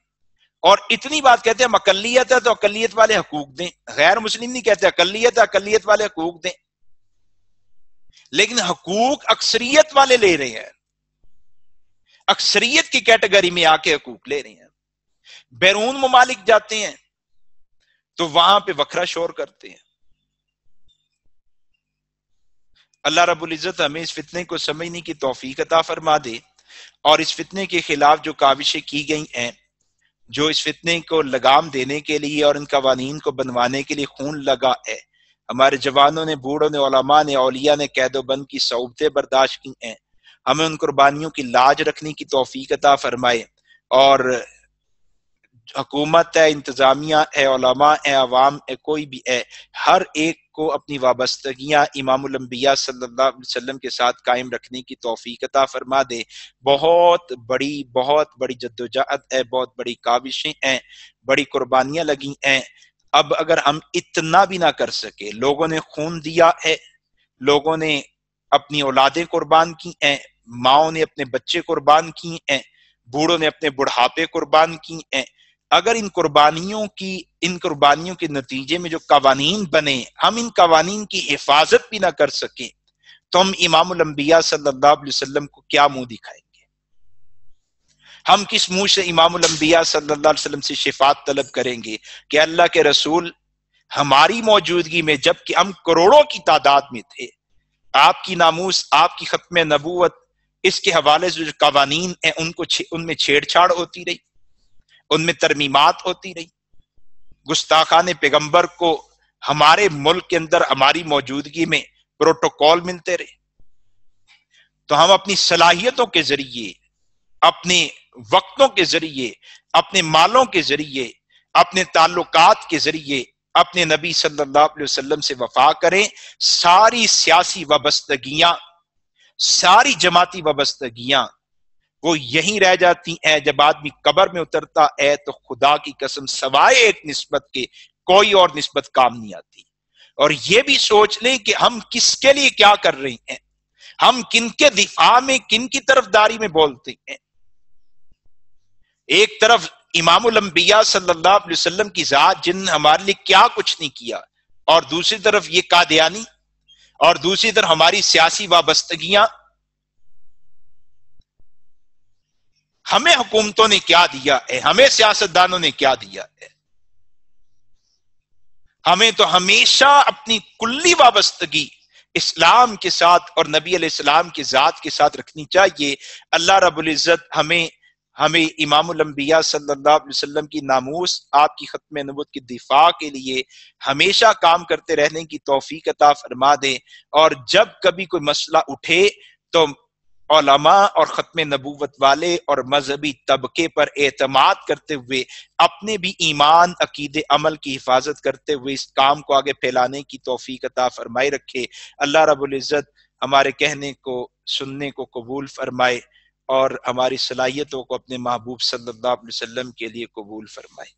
اور اتنی بات کہتے ہیں ہم اقلیت ہے تو اقلیت والے حقوق دیں. غیر مسلم نہیں کہتے اقلیت ہے، اقلیت والے حقوق دیں. لیکن حقوق اکثریت والے لے رہے ہیں، اکثریت کی کیٹیگری میں آ کے حقوق لے رہے ہیں. بیرون ممالک جاتے ہیں تو وہاں پہ وکھرا شور کرتے ہیں. اللہ رب العزت ہمیں اس فتنے کو سمجھنے کی توفیق عطا فرما دے، اور اس فتنے کے خلاف جو کاوشیں کی گئی ہیں، جو اس فتنے کو لگام دینے کے لیے اور ان قوانین کو بنوانے کے لیے خون لگا ہے، ہمارے جوانوں نے، بوڑھوں نے، علماء نے، اولیاء نے قید و بند کی صعوبتیں برداشت کی ہیں. ہمیں ان قربانیوں کی لاج رکھنے کی توفیق عطا فرمائے. اور حکومت ہے، انتظامیہ ہے، علماء ہے، عوام ہے، کوئی بھی ہے، ہر ایک کو اپنی وابستگیاں امام الانبیاء صلی اللہ علیہ وسلم کے ساتھ قائم رکھنے کی توفیق عطا فرما دے. بہت بڑی جدوجہد ہے، بہت بڑی کاوشیں ہیں، بڑی قربانیاں لگی ہیں. اب اگر ہم اتنا بھی نہ کر سکے، لوگوں نے خون دیا ہے، لوگوں نے اپنی اولادیں قربان کی ہیں، ماؤں نے اپنے بچے قربان کی ہیں، بوڑھوں نے اپنے بڑھاپے قربان کی ہیں. اگر ان قربانیوں کے نتیجے میں جو قوانین بنے، ہم ان قوانین کی حفاظت بھی نہ کر سکیں تو ہم امام الانبیاء صلی اللہ علیہ وسلم کو کیا منہ دکھائیں گے؟ ہم کس منہ سے امام الانبیاء صلی اللہ علیہ وسلم سے شفاعت طلب کریں گے کہ اللہ کے رسول ہماری موجودگی میں، جب کہ ہم کروڑوں کی تعداد میں تھے، آپ کی ناموس، آپ کی ختم نبوت، اس کے حوالے سے جو قوانین ہیں ان میں چھیڑ چھاڑ ہوتی رہی، ان میں ترمیمات ہوتی رہی، گستاخان پیغمبر کو ہمارے ملک کے اندر ہماری موجودگی میں پروٹوکول ملتے رہے. تو ہم اپنی صلاحیتوں کے ذریعے، اپنے وقتوں کے ذریعے، اپنے مالوں کے ذریعے، اپنے تعلقات کے ذریعے اپنے نبی صلی اللہ علیہ وسلم سے وفا کریں. ساری سیاسی وابستگیاں، ساری جماعتی وابستگیاں وہ یہیں رہ جاتی ہیں. جب آدمی قبر میں اترتا ہے تو خدا کی قسم سوائے ایک نسبت کے کوئی اور نسبت کام نہیں آتی. اور یہ بھی سوچ لیں کہ ہم کس کے لیے کیا کر رہے ہیں، ہم کن کے دفاع میں، کن کی طرفداری میں بولتے ہیں. ایک طرف امام الانبیاء صلی اللہ علیہ وسلم کی ذات جن نے ہمارے لیے کیا کچھ نہیں کیا، اور دوسری طرف یہ قادیانی، اور دوسری طرف ہماری سیاسی وابستگیاں. ہمیں حکومتوں نے کیا دیا ہے، ہمیں سیاستدانوں نے کیا دیا ہے؟ ہمیں تو ہمیشہ اپنی کلی وابستگی اسلام کے ساتھ اور نبی علیہ السلام کی ذات کے ساتھ رکھنی چاہیے. اللہ رب العزت ہمیں امام الانبیاء صلی اللہ علیہ وسلم کی ناموس، آپ کی ختم نبوت کی دفاع کے لیے ہمیشہ کام کرتے رہنے کی توفیق عطا فرما دے. اور جب کبھی کوئی مسئلہ اٹھے تو علماء اور ختم نبوت والے اور مذہبی طبقے پر اعتماد کرتے ہوئے، اپنے بھی ایمان، عقیدے، عمل کی حفاظت کرتے ہوئے اس کام کو آگے پھیلانے کی توفیق عطا فرمائے رکھے. اللہ رب العزت ہمارے کہنے کو، سننے کو قبول فرمائے اور ہماری صلاحیتوں کو اپنے محبوب صلی اللہ علیہ وسلم کے لیے قبول فرمائے.